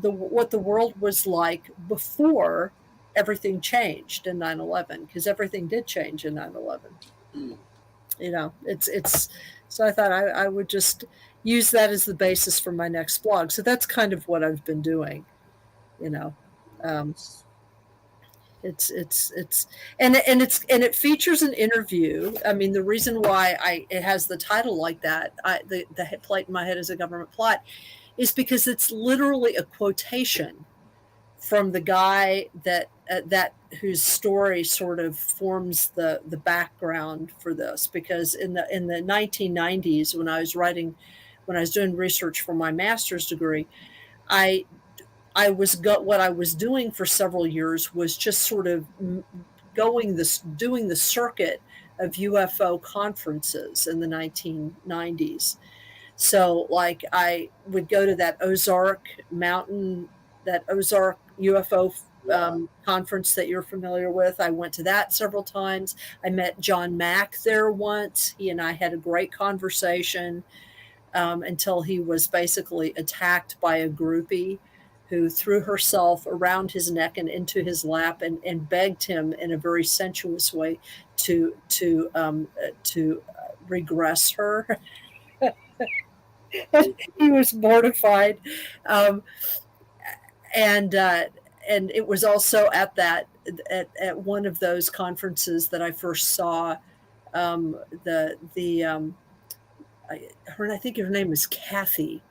what the world was like before everything changed in 9/11, because everything did change in 9/11. It's so I thought I would just use that as the basis for my next blog. So that's kind of what I've been doing, it's and it features an interview. I mean, the reason why it has the title like that, the plate in my head is a government plot, is because it's literally a quotation from the guy that whose story sort of forms the background for this. Because in the 1990s, when I was doing research for my master's degree, what I was doing for several years was just sort of doing the circuit of UFO conferences in the 1990s. So like I would go to that Ozark UFO conference that you're familiar with. I went to that several times. I met John Mack there once. He and I had a great conversation until he was basically attacked by a groupie who threw herself around his neck and into his lap and begged him in a very sensuous way to regress her. He was mortified, and it was also at one of those conferences that I first saw I think her name is Kathy,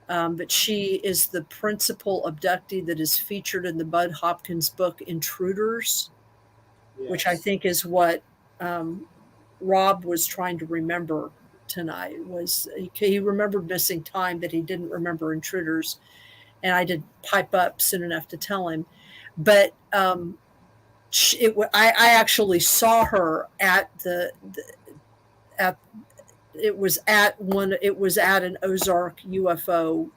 but she is the principal abductee that is featured in the Bud Hopkins book Intruders, which I think is what Rob was trying to remember tonight. Was he remembered Missing Time, but he didn't remember Intruders, and I didn't pipe up soon enough to tell him. But I actually saw her at it was at an Ozark UFO,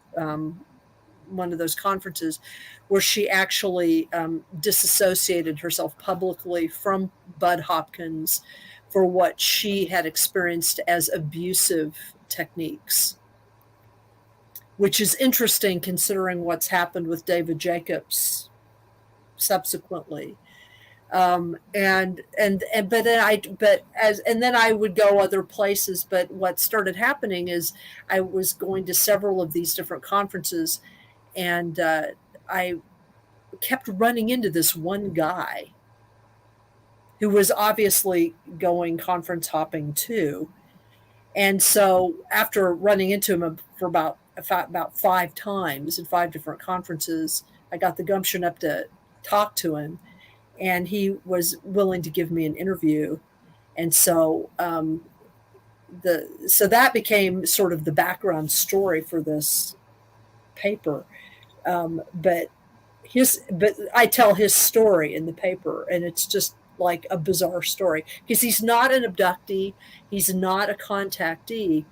one of those conferences, where she actually disassociated herself publicly from Bud Hopkins for what she had experienced as abusive techniques, which is interesting considering what's happened with David Jacobs subsequently. And then I would go other places. But what started happening is I was going to several of these different conferences, and I kept running into this one guy who was obviously going conference hopping too. And so after running into him for about 5 times in 5 different conferences, I got the gumption up to talk to him, and he was willing to give me an interview. And so so that became sort of the background story for this paper. But I tell his story in the paper, and it's just like a bizarre story because he's not an abductee, he's not a contactee,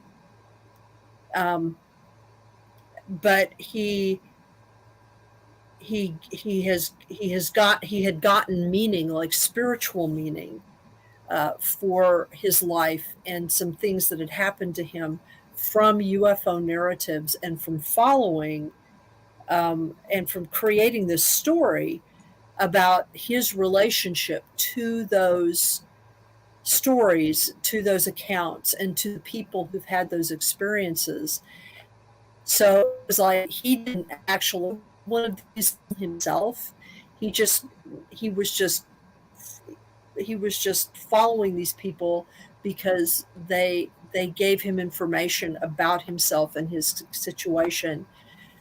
but he had gotten meaning, like spiritual meaning, for his life and some things that had happened to him from UFO narratives and from following and from creating this story about his relationship to those stories, to those accounts, and to the people who've had those experiences. So it was like he didn't actually one of these himself. He just he was just he was just following these people because they gave him information about himself and his situation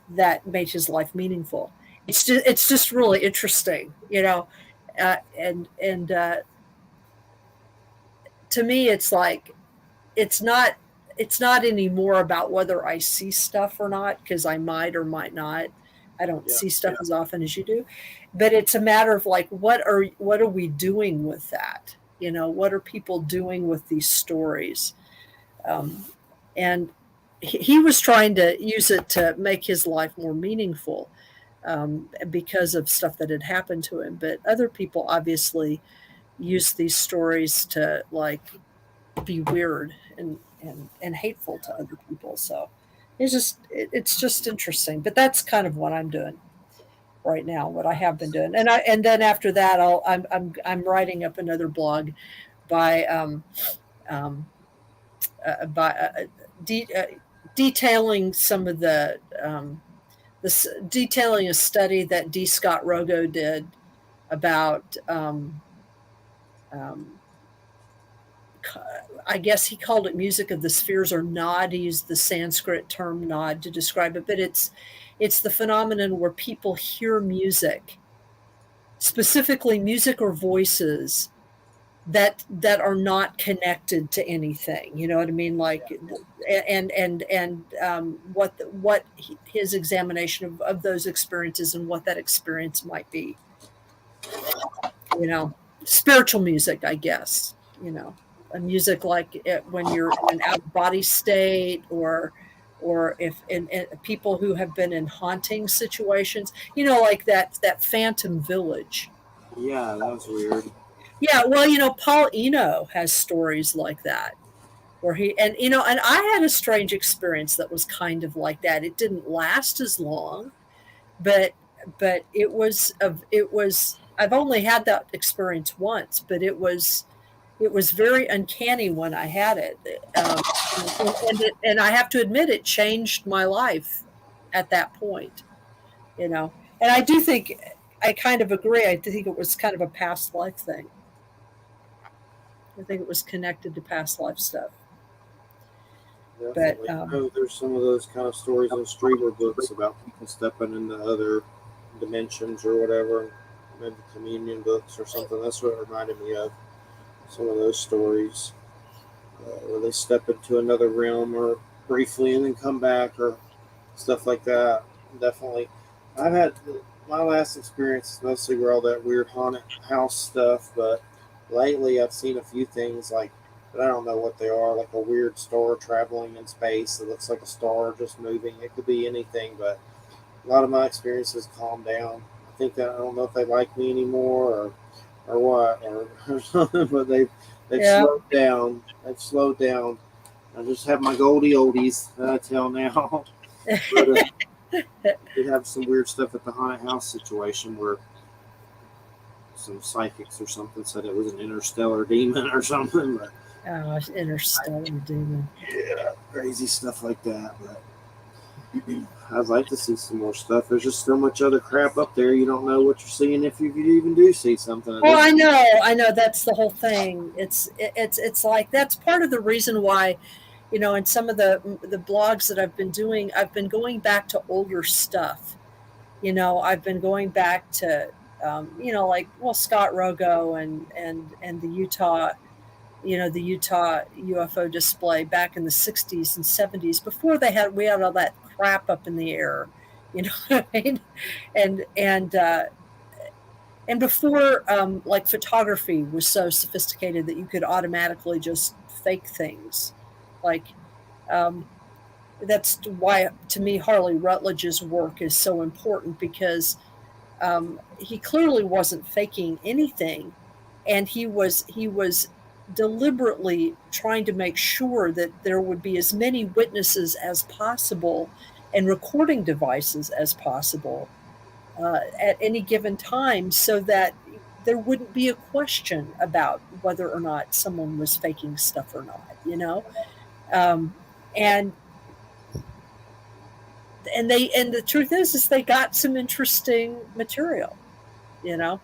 that made his life meaningful. It's just really interesting, and to me, it's like it's not anymore about whether I see stuff or not, because I might or might not. I don't see stuff as often as you do, but it's a matter of like what are we doing with that? What are people doing with these stories? And he was trying to use it to make his life more meaningful, because of stuff that had happened to him. But other people obviously use these stories to like be weird and hateful to other people. So it's just interesting. But that's kind of what I'm doing right now, what I have been doing. And then after that, I'm writing up another blog by detailing some of detailing a study that D. Scott Rogo did about I guess he called it music of the spheres, or nod. He used the Sanskrit term nod to describe it, but it's the phenomenon where people hear music, specifically music or voices that are not connected to anything. You know what I mean? Like, and what his examination of those experiences and what that experience might be. Spiritual music, I guess. A music like when you're in an out of body state, or if in people who have been in haunting situations, like that Phantom Village. Yeah, that was weird. Yeah, well, Paul Eno has stories like that, where and I had a strange experience that was kind of like that. It didn't last as long, but it was I've only had that experience once, but it was very uncanny when I had it, and I have to admit it changed my life at that point. And I do think I kind of agree. I think it was kind of a past life thing. I think it was connected to past life stuff. Definitely. But There's some of those kind of stories in Streeter books about people stepping into other dimensions or whatever, maybe communion books or something. That's what it reminded me of. Some of those stories where they step into another realm or briefly and then come back or stuff like that. Definitely. I've had my last experience mostly were all that weird haunted house stuff, but lately I've seen a few things but I don't know what they are, like a weird star traveling in space. It looks like a star just moving. It could be anything, but a lot of my experiences calm down. I think that I don't know if they like me anymore or what or something, but they've slowed down. They've slowed down. I just have my Goldie oldies that I tell now. But we have some weird stuff at the haunted house situation where some psychics or something said it was an interstellar demon or something. But interstellar demon. Yeah, crazy stuff like that. But I'd like to see some more stuff. There's just so much other crap up there. You don't know what you're seeing if you even do see something. Well, I know. That's the whole thing. It's like that's part of the reason why, in some of the blogs that I've been doing, I've been going back to older stuff. I've been going back to, Scott Rogo and the Utah, the Utah UFO display back in the 60s and 70s before we had all that crap up in the air, you know what I mean? And before like photography was so sophisticated that you could automatically just fake things. Like that's why, to me, Harley Rutledge's work is so important, because he clearly wasn't faking anything, and he was deliberately trying to make sure that there would be as many witnesses as possible and recording devices as possible at any given time, so that there wouldn't be a question about whether or not someone was faking stuff or not, and the truth is they got some interesting material, not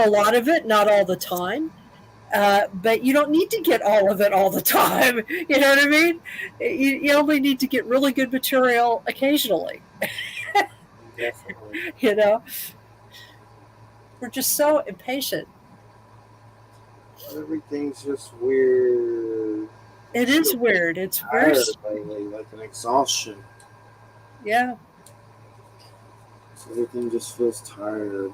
a lot of it, not all the time, but you don't need to get all of it all the time. You know what I mean? You only need to get really good material occasionally. Definitely. We're just so impatient. Everything's just weird. It is weird. It's Tired very, lately, like an exhaustion. yeah. So everything just feels tired.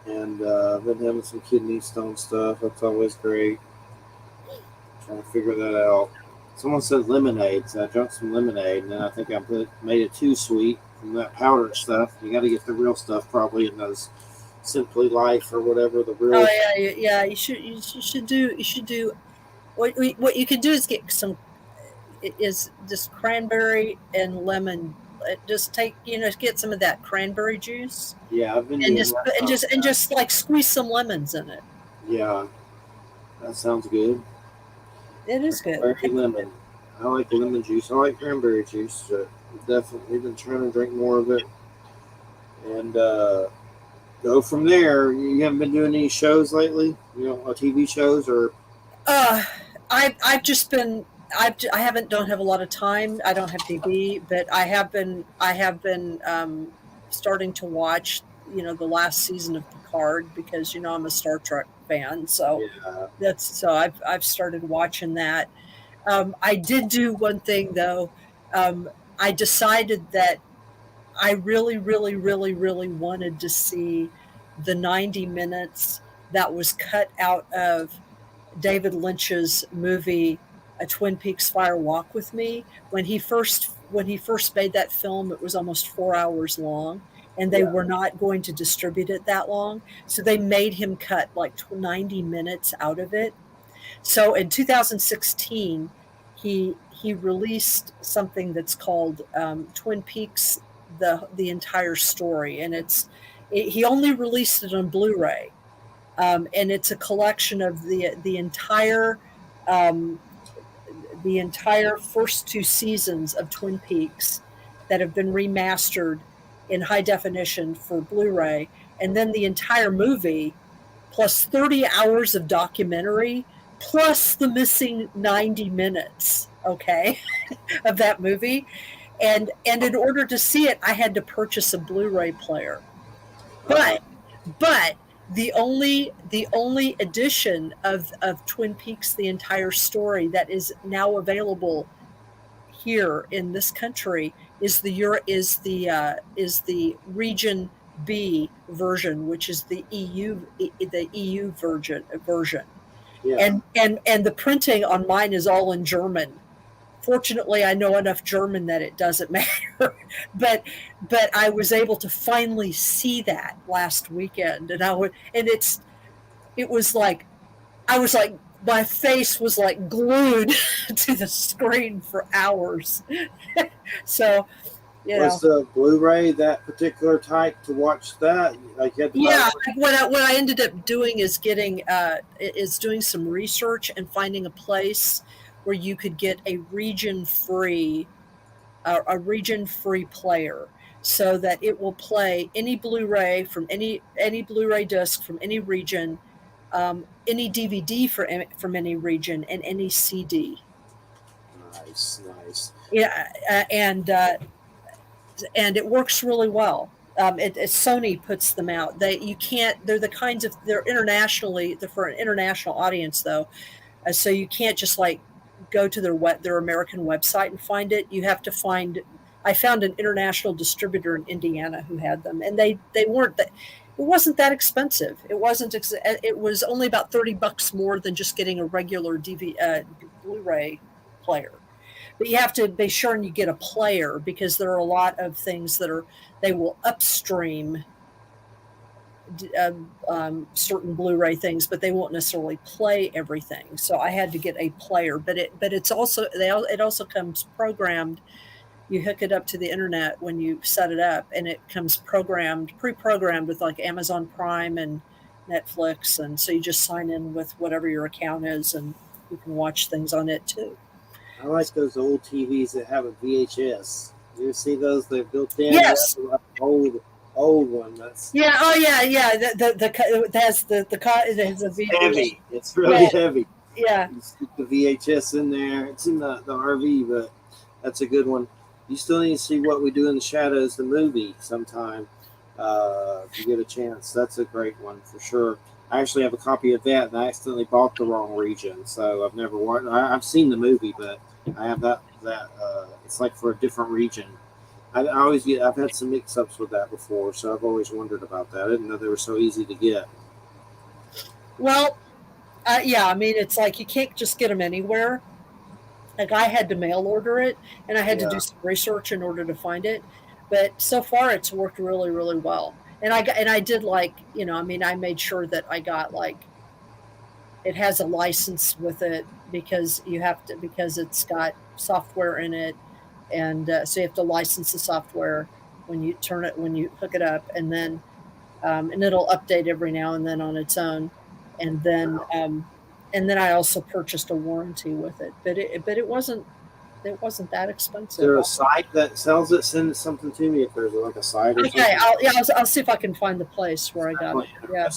And I've been having some kidney stone stuff. That's always great. Trying to figure that out. Someone said lemonade, so I drank some lemonade, and then I think I made it too sweet from that powdered stuff. You got to get the real stuff, probably in those Simply Life or whatever the real. Oh yeah. You should do. What you can do is get just cranberry and lemon. Just get some of that cranberry juice. Yeah, I've been and doing just like squeeze some lemons in it. Yeah, that sounds good. It is good. Cranberry lemon. I like lemon juice. I like cranberry juice. So definitely been trying to drink more of it, and go from there. You haven't been doing any shows lately? TV shows or? I've just been. Don't have a lot of time. I don't have TV, but I have been starting to watch, the last season of Picard, because I'm a Star Trek fan. So yeah. I've started watching that. I did do one thing though. I decided that I really, really, really, really wanted to see the 90 minutes that was cut out of David Lynch's movie, A Twin Peaks Fire Walk with Me. When he first made that film, it was almost 4 hours long, and they were not going to distribute it that long, so they made him cut like 90 minutes out of it. So in 2016, he released something that's called Twin Peaks: the entire story, and he only released it on Blu-ray. And it's a collection of the entire first two seasons of Twin Peaks that have been remastered in high definition for Blu-ray, and then the entire movie plus 30 hours of documentary plus the missing 90 minutes, okay, of that movie. And in order to see it, I had to purchase a Blu-ray player. But the only edition of Twin Peaks: The Entire Story that is now available here in this country is the Region B version, which is the EU version. Yeah. And the printing on mine is all in German. Fortunately, I know enough German that it doesn't matter. But I was able to finally see that last weekend, and it was like my face was like glued to the screen for hours. So, Was the Blu-ray that particular type to watch that? Like, what I ended up doing is doing some research and finding a place where you could get a region-free player, so that it will play any Blu-ray from any Blu-ray disc from any region, any DVD from any region, and any CD. Nice. Yeah, and it works really well. Sony puts them out. They're the kinds of, they're for an international audience though. So you can't just like go to their American website and find it. You have to I found an international distributor in Indiana who had them, and they weren't that. It wasn't that expensive. It wasn't. It was only about $30 more than just getting a regular Blu-ray player. But you have to be sure and you get a player, because there are a lot of things they will upstream certain Blu-ray things, but they won't necessarily play everything. So I had to get a player, but it also comes programmed. You hook it up to the internet when you set it up, and it comes pre-programmed with like Amazon Prime and Netflix, and so you just sign in with whatever your account is, and you can watch things on it too. I like those old TVs that have a VHS. You ever see those? They're built in. Yes. Old one. That's yeah. It has a VHS. heavy. It's really heavy. Yeah. You stick the VHS in there. It's in the RV, but that's a good one. You still need to see What We Do in the Shadows, the movie, sometime if you get a chance. That's a great one for sure. I actually have a copy of that, and I accidentally bought the wrong region, so I've never watched. I've seen the movie, but I have that. It's like for a different region. I've had some mix-ups with that before, so I've always wondered about that. I didn't know they were so easy to get. Well, yeah, I mean, it's like you can't just get them anywhere. Like I had to mail order it, and I had to do some research in order to find it. But so far, it's worked really, really well. And I did I made sure that I got it has a license with it, because it's got software in it, and so you have to license the software when you hook it up, and then and it'll update every now and then on its own, and then I also purchased a warranty with it, but it wasn't that expensive. Is there a site that sells it? Send something to me if there's like a site or something. Okay, I'll see if I can find the place where I got it. Yeah.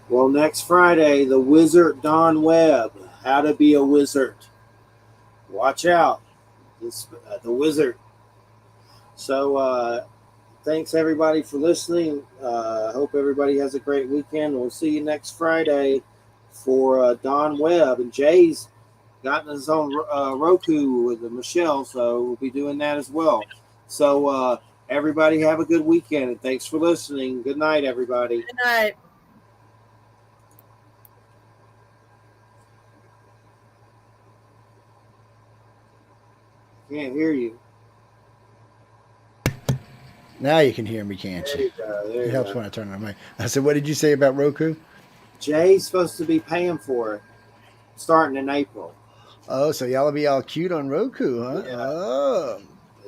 Well, next Friday, the Wizard Don Webb, How to Be a Wizard. Watch out, the Wizard. So thanks everybody for listening. Hope everybody has a great weekend. We'll see you next Friday for Don Webb, and Jay's gotten his own Roku with Michelle, so we'll be doing that as well. So everybody have a good weekend, and thanks for listening. Good night, everybody. Good night. Can't hear you. Now you can hear me, can't you? It helps when I turn on my mic. I said, what did you say about Roku? Jay's supposed to be paying for it starting in April. Oh, so y'all will be all cute on Roku, huh? Yeah. Oh.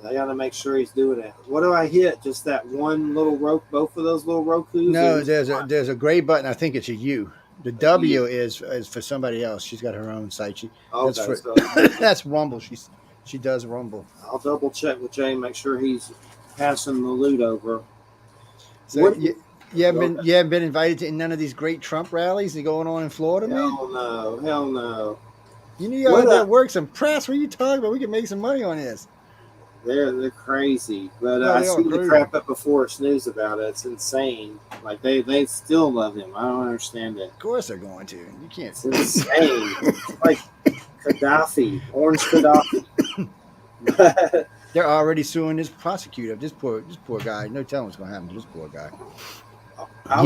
I got to make sure he's doing it. What do I hit? Just that one little both of those little Rokus? No, there's a gray button. I think it's a U. The W is for somebody else. She's got her own site. That's Rumble. She does Rumble. I'll double check with Jay and make sure he's passing the loot over. So you haven't been invited to none of these great Trump rallies that are going on in Florida, man? Hell no. You know how that works. Some press. What are you talking about? We can make some money on this. They're crazy, but I see the crap up before it's news about it. It's insane. Like they still love him. I don't understand it. Of course they're going to. You can't. It's insane. It's like Gaddafi, Orange Gaddafi. They're already suing this prosecutor. This poor guy. No telling what's going to happen to this poor guy. I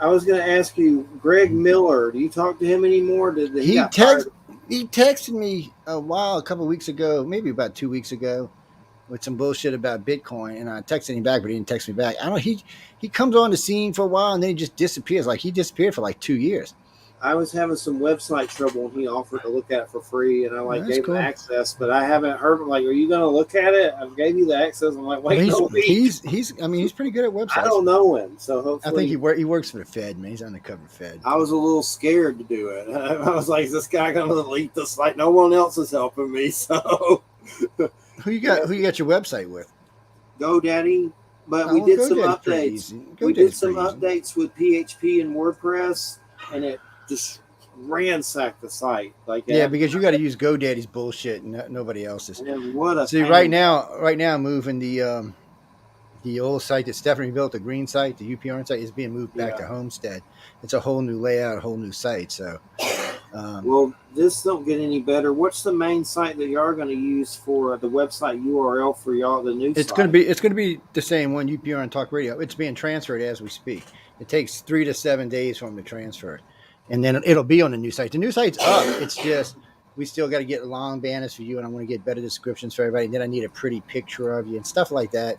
was going to ask you, Greg Miller. Do you talk to him anymore? He texted me a couple of weeks ago, maybe about 2 weeks ago, with some bullshit about Bitcoin, and I texted him back, but he didn't text me back. I don't know. He comes on the scene for a while and then he just disappears. Like he disappeared for like 2 years. I was having some website trouble and he offered to look at it for free, and I gave him access, but I haven't heard him. Like, are you going to look at it? I gave you the access. I'm like, wait, he's pretty good at websites. I don't know him, so hopefully. I think he works for the Fed, man. He's undercover Fed. I was a little scared to do it. I was like, is this guy going to delete this? Like, no one else is helping me. So, who you got your website with? GoDaddy. But we did some updates. We did some updates with PHP and WordPress, and it just ransacked the site. Because you got to use GoDaddy's bullshit and nobody else's. And what a right now I'm moving the The old site that Stephanie built, the green site, the UPRN site, is being moved back to Homestead. It's a whole new layout, a whole new site. So, well, this don't get any better. What's the main site that you are going to use for the website URL for y'all? The new it's site? going to be the same one, UPRN Talk Radio. It's being transferred as we speak. It takes 3 to 7 days for them to transfer, and then it'll be on the new site. The new site's up. It's just we still got to get long banners for you, and I want to get better descriptions for everybody. And then I need a pretty picture of you and stuff like that.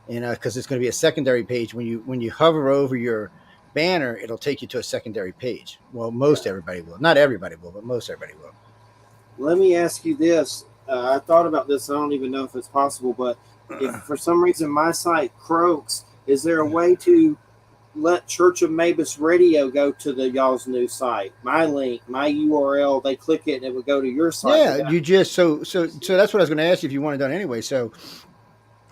And because it's going to be a secondary page, when you hover over your banner, it'll take you to a secondary page. Well, most everybody will. Not everybody will, but most everybody will. Let me ask you this. I thought about this. I don't even know if it's possible, but if for some reason my site croaks, is there a way to let Church of Mabus Radio go to the y'all's new site? My link, my URL, they click it and it would go to your site. Yeah, you just so that's what I was going to ask you if you want it done anyway. So,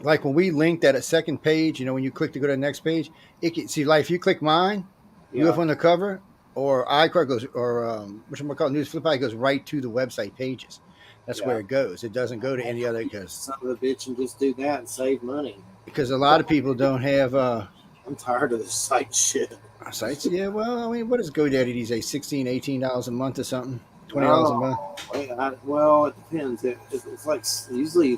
like when we linked at a second page, when you click to go to the next page, it can see like if you click mine, UFO Undercover, or iCar goes, or which one we call News Flip, it goes right to the website pages. That's where it goes. It doesn't go to any other because son of a bitch and just do that and save money. Because a lot of people don't have. I'm tired of this site shit. Sites, yeah. Well, I mean, what does GoDaddy these days? $16, $18 a month or something? $20 a month? Well, it depends. It's like usually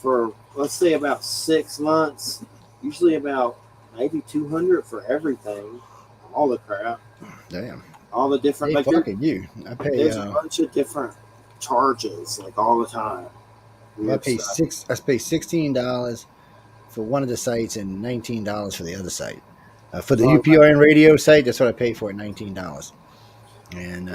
for let's say about 6 months, usually about maybe $200 for everything, all the crap. Damn. All the different. Hey, fucking you! I pay. There's a bunch of different charges, like all the time. I pay $16 for one of the sites and $19 for the other site. For the UPRN radio site, that's what I pay for, $19. And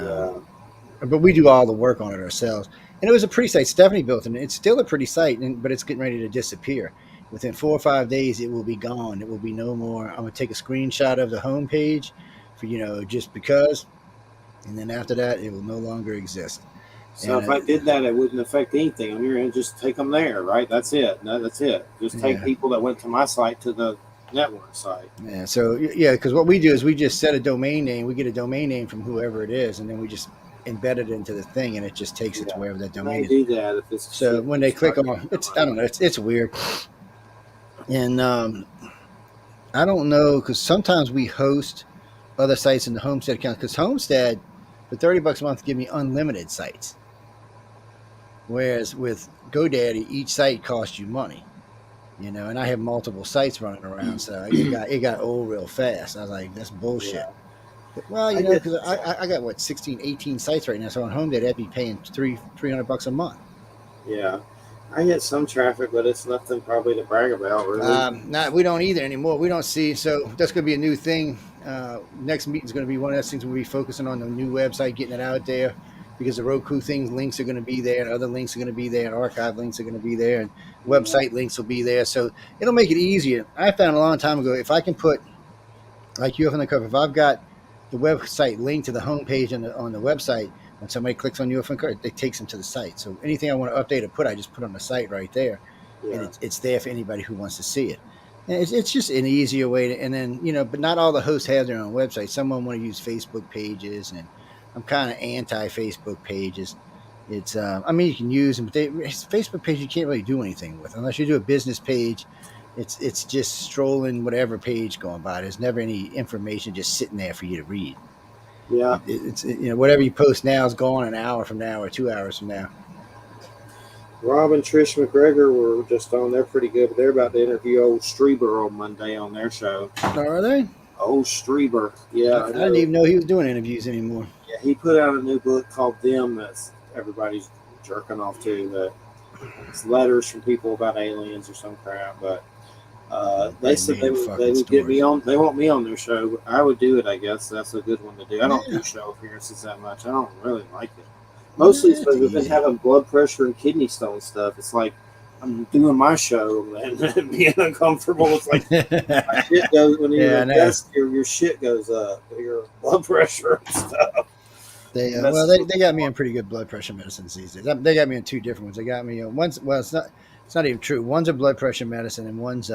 but we do all the work on it ourselves. And it was a pretty site. Stephanie built it. It's still a pretty site, but it's getting ready to disappear. Within 4 or 5 days, it will be gone. It will be no more. I'm going to take a screenshot of the homepage for, just because. And then after that, it will no longer exist. So if I did that, it wouldn't affect anything on your end. Just take them there, right? That's it. No, that's it. Just take people that went to my site to the network site. Yeah. So because what we do is we just set a domain name. We get a domain name from whoever it is, and then we just embed it into the thing, and it just takes it to wherever that domain is. Do that if it's so when they click on it's, I don't know, it's weird. And I don't know, because sometimes we host other sites in the Homestead account, because Homestead for $30 a month give me unlimited sites. Whereas with GoDaddy, each site costs you money, and I have multiple sites running around, so it got old real fast. I was like, that's bullshit. Yeah. But, well, because I got 16, 18 sites right now, so on HomeDad I'd be paying $300 a month. Yeah, I get some traffic, but it's nothing probably to brag about, really. We don't either anymore. We don't see, so that's going to be a new thing. Next meeting is going to be one of those things we'll be focusing on, the new website, getting it out there. Because the Roku things, links are going to be there, and other links are going to be there, and archive links are going to be there, and website links will be there. So it'll make it easier. I found a long time ago, if I can put, like UFO Undercover, if I've got the website linked to the homepage on the website, when somebody clicks on UFO Undercover, it takes them to the site. So anything I want to update or put, I just put on the site right there, and it's there for anybody who wants to see it. And it's just an easier way to, and then, but not all the hosts have their own website. Some of them want to use Facebook pages, and I'm kind of anti-Facebook pages. It's, you can use them, but Facebook page you can't really do anything with unless you do a business page. It's just strolling whatever page going by. There's never any information just sitting there for you to read. Yeah, it's whatever you post now is gone an hour from now or 2 hours from now. Rob and Trish MacGregor were just on. They're pretty good, but they're about to interview old Strieber on Monday on their show. Are they? Old Strieber, yeah. I didn't even know he was doing interviews anymore. Yeah, he put out a new book called Them that's everybody's jerking off to. That it's letters from people about aliens or some crap. But they said they would get me on. They want me on their show. I would do it. I guess that's a good one to do. I don't do show appearances that much. I don't really like it. Mostly because we've been having blood pressure and kidney stone stuff. It's like I'm doing my show and being uncomfortable. It's like my shit goes when you're in desk, your shit goes up, your blood pressure and stuff. They got me on pretty good blood pressure medicines these days. They got me on two different ones. They got me on one's, well, it's not even true. One's a blood pressure medicine, and one's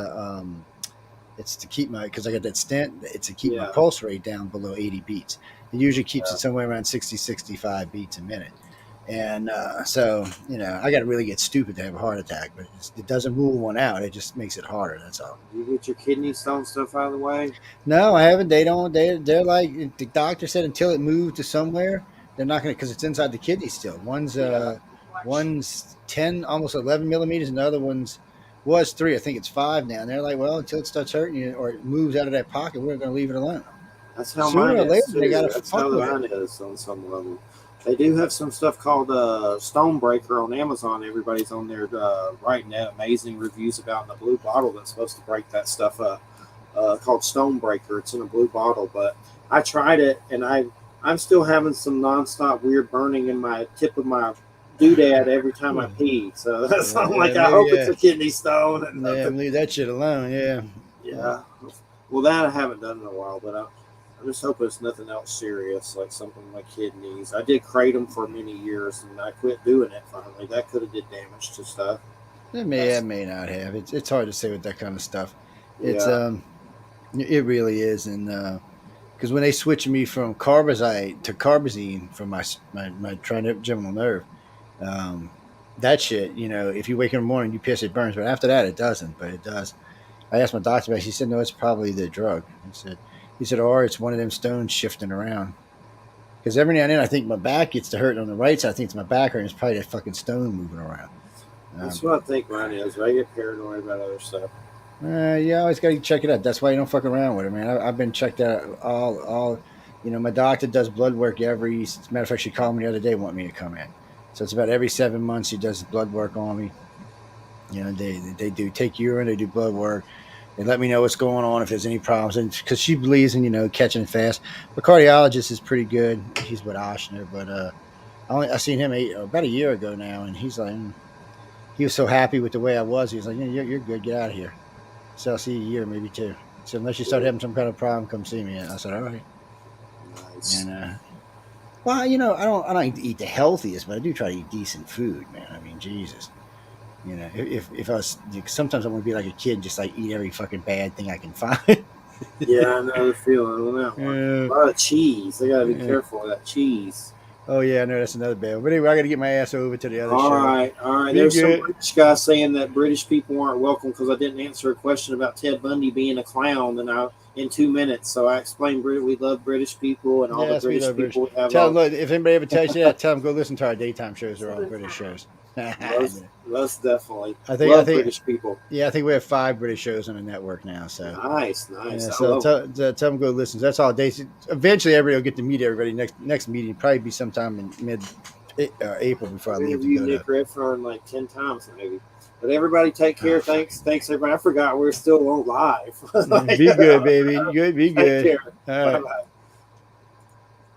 it's to keep because I got that stent. It's to keep my pulse rate down below 80 beats. It usually keeps it somewhere around 60, 65 beats a minute. And so, I got to really get stupid to have a heart attack, but it doesn't rule one out. It just makes it harder. That's all. You get your kidney stone stuff out of the way? No, I haven't. They don't. They're like the doctor said until it moved to somewhere, they're not going to because it's inside the kidney still. One's 10, almost 11 millimeters, and the other one's was 3. I think it's 5 now. And they're like, well, until it starts hurting you or it moves out of that pocket, we're going to leave it alone. That's how Sooner mine or later, is. they gotta That's fuck how with mine is on some level. They do have some stuff called Stonebreaker on Amazon. Everybody's on there writing amazing reviews about in a blue bottle that's supposed to break that stuff up. Called Stonebreaker. It's in a blue bottle, but I tried it and I'm still having some nonstop weird burning in my tip of my doodad every time I pee. So that's I hope it's a kidney stone. And leave that shit alone. Yeah. Yeah. Well, that I haven't done in a while, but I'm just hoping it's nothing else serious, like something like kidneys. I did kratom for many years, and I quit doing it finally. That could have did damage to stuff. It may not have. It's hard to say with that kind of stuff. It's Yeah. It really is, and because when they switched me from carbazite to carbazine for my trigeminal nerve, that shit, if you wake in the morning, you piss, it burns, but after that, it doesn't. But it does. I asked my doctor about it. He said, no, it's probably the drug. He said, or it's one of them stones shifting around. Because every now and then I think my back gets to hurt on the right side. I think it's my back hurt. It's probably that fucking stone moving around. That's what I think mine is. I get paranoid about other stuff. You always got to check it out. That's why you don't fuck around with it, man. I've been checked out all. My doctor does blood work as a matter of fact, she called me the other day, want me to come in. So it's about every 7 months she does blood work on me. They do take urine, they do blood work. They let me know what's going on if there's any problems, and because she believes in catching it fast. The cardiologist is pretty good. He's with Oshner, but I seen him about a year ago now, and he's like, he was so happy with the way I was. He was like, you're good, get out of here. So I'll see you a year, maybe 2. So unless you start having some kind of problem, come see me. And I said, all right. Nice. And well, I don't eat the healthiest, but I do try to eat decent food, man. I mean, Jesus. If I was, sometimes I want to be like a kid, just like eat every fucking bad thing I can find. Yeah, I know the feeling on that one. A lot of cheese. I gotta be careful with that cheese. Oh yeah, I know that's another bad one. But anyway, I gotta get my ass over to the other show. All right. There's some British guy saying that British people aren't welcome because I didn't answer a question about Ted Bundy being a clown in 2 minutes. So I explained we love British people and all the British people we have. Tell them, look, if anybody ever tells you that, tell them go listen to our daytime shows. They're all British shows. Most definitely. I think British people. Yeah, I think we have 5 British shows on the network now. So nice. Yeah, so tell them go listen. That's all day. Eventually, everybody will get to meet everybody. Next meeting probably be sometime in mid April before I leave to go. Nick Redfern like 10 times maybe. But everybody take care. Thanks everybody. I forgot we're still on live. Be good, baby. Be good. Take care. All right. Bye-bye.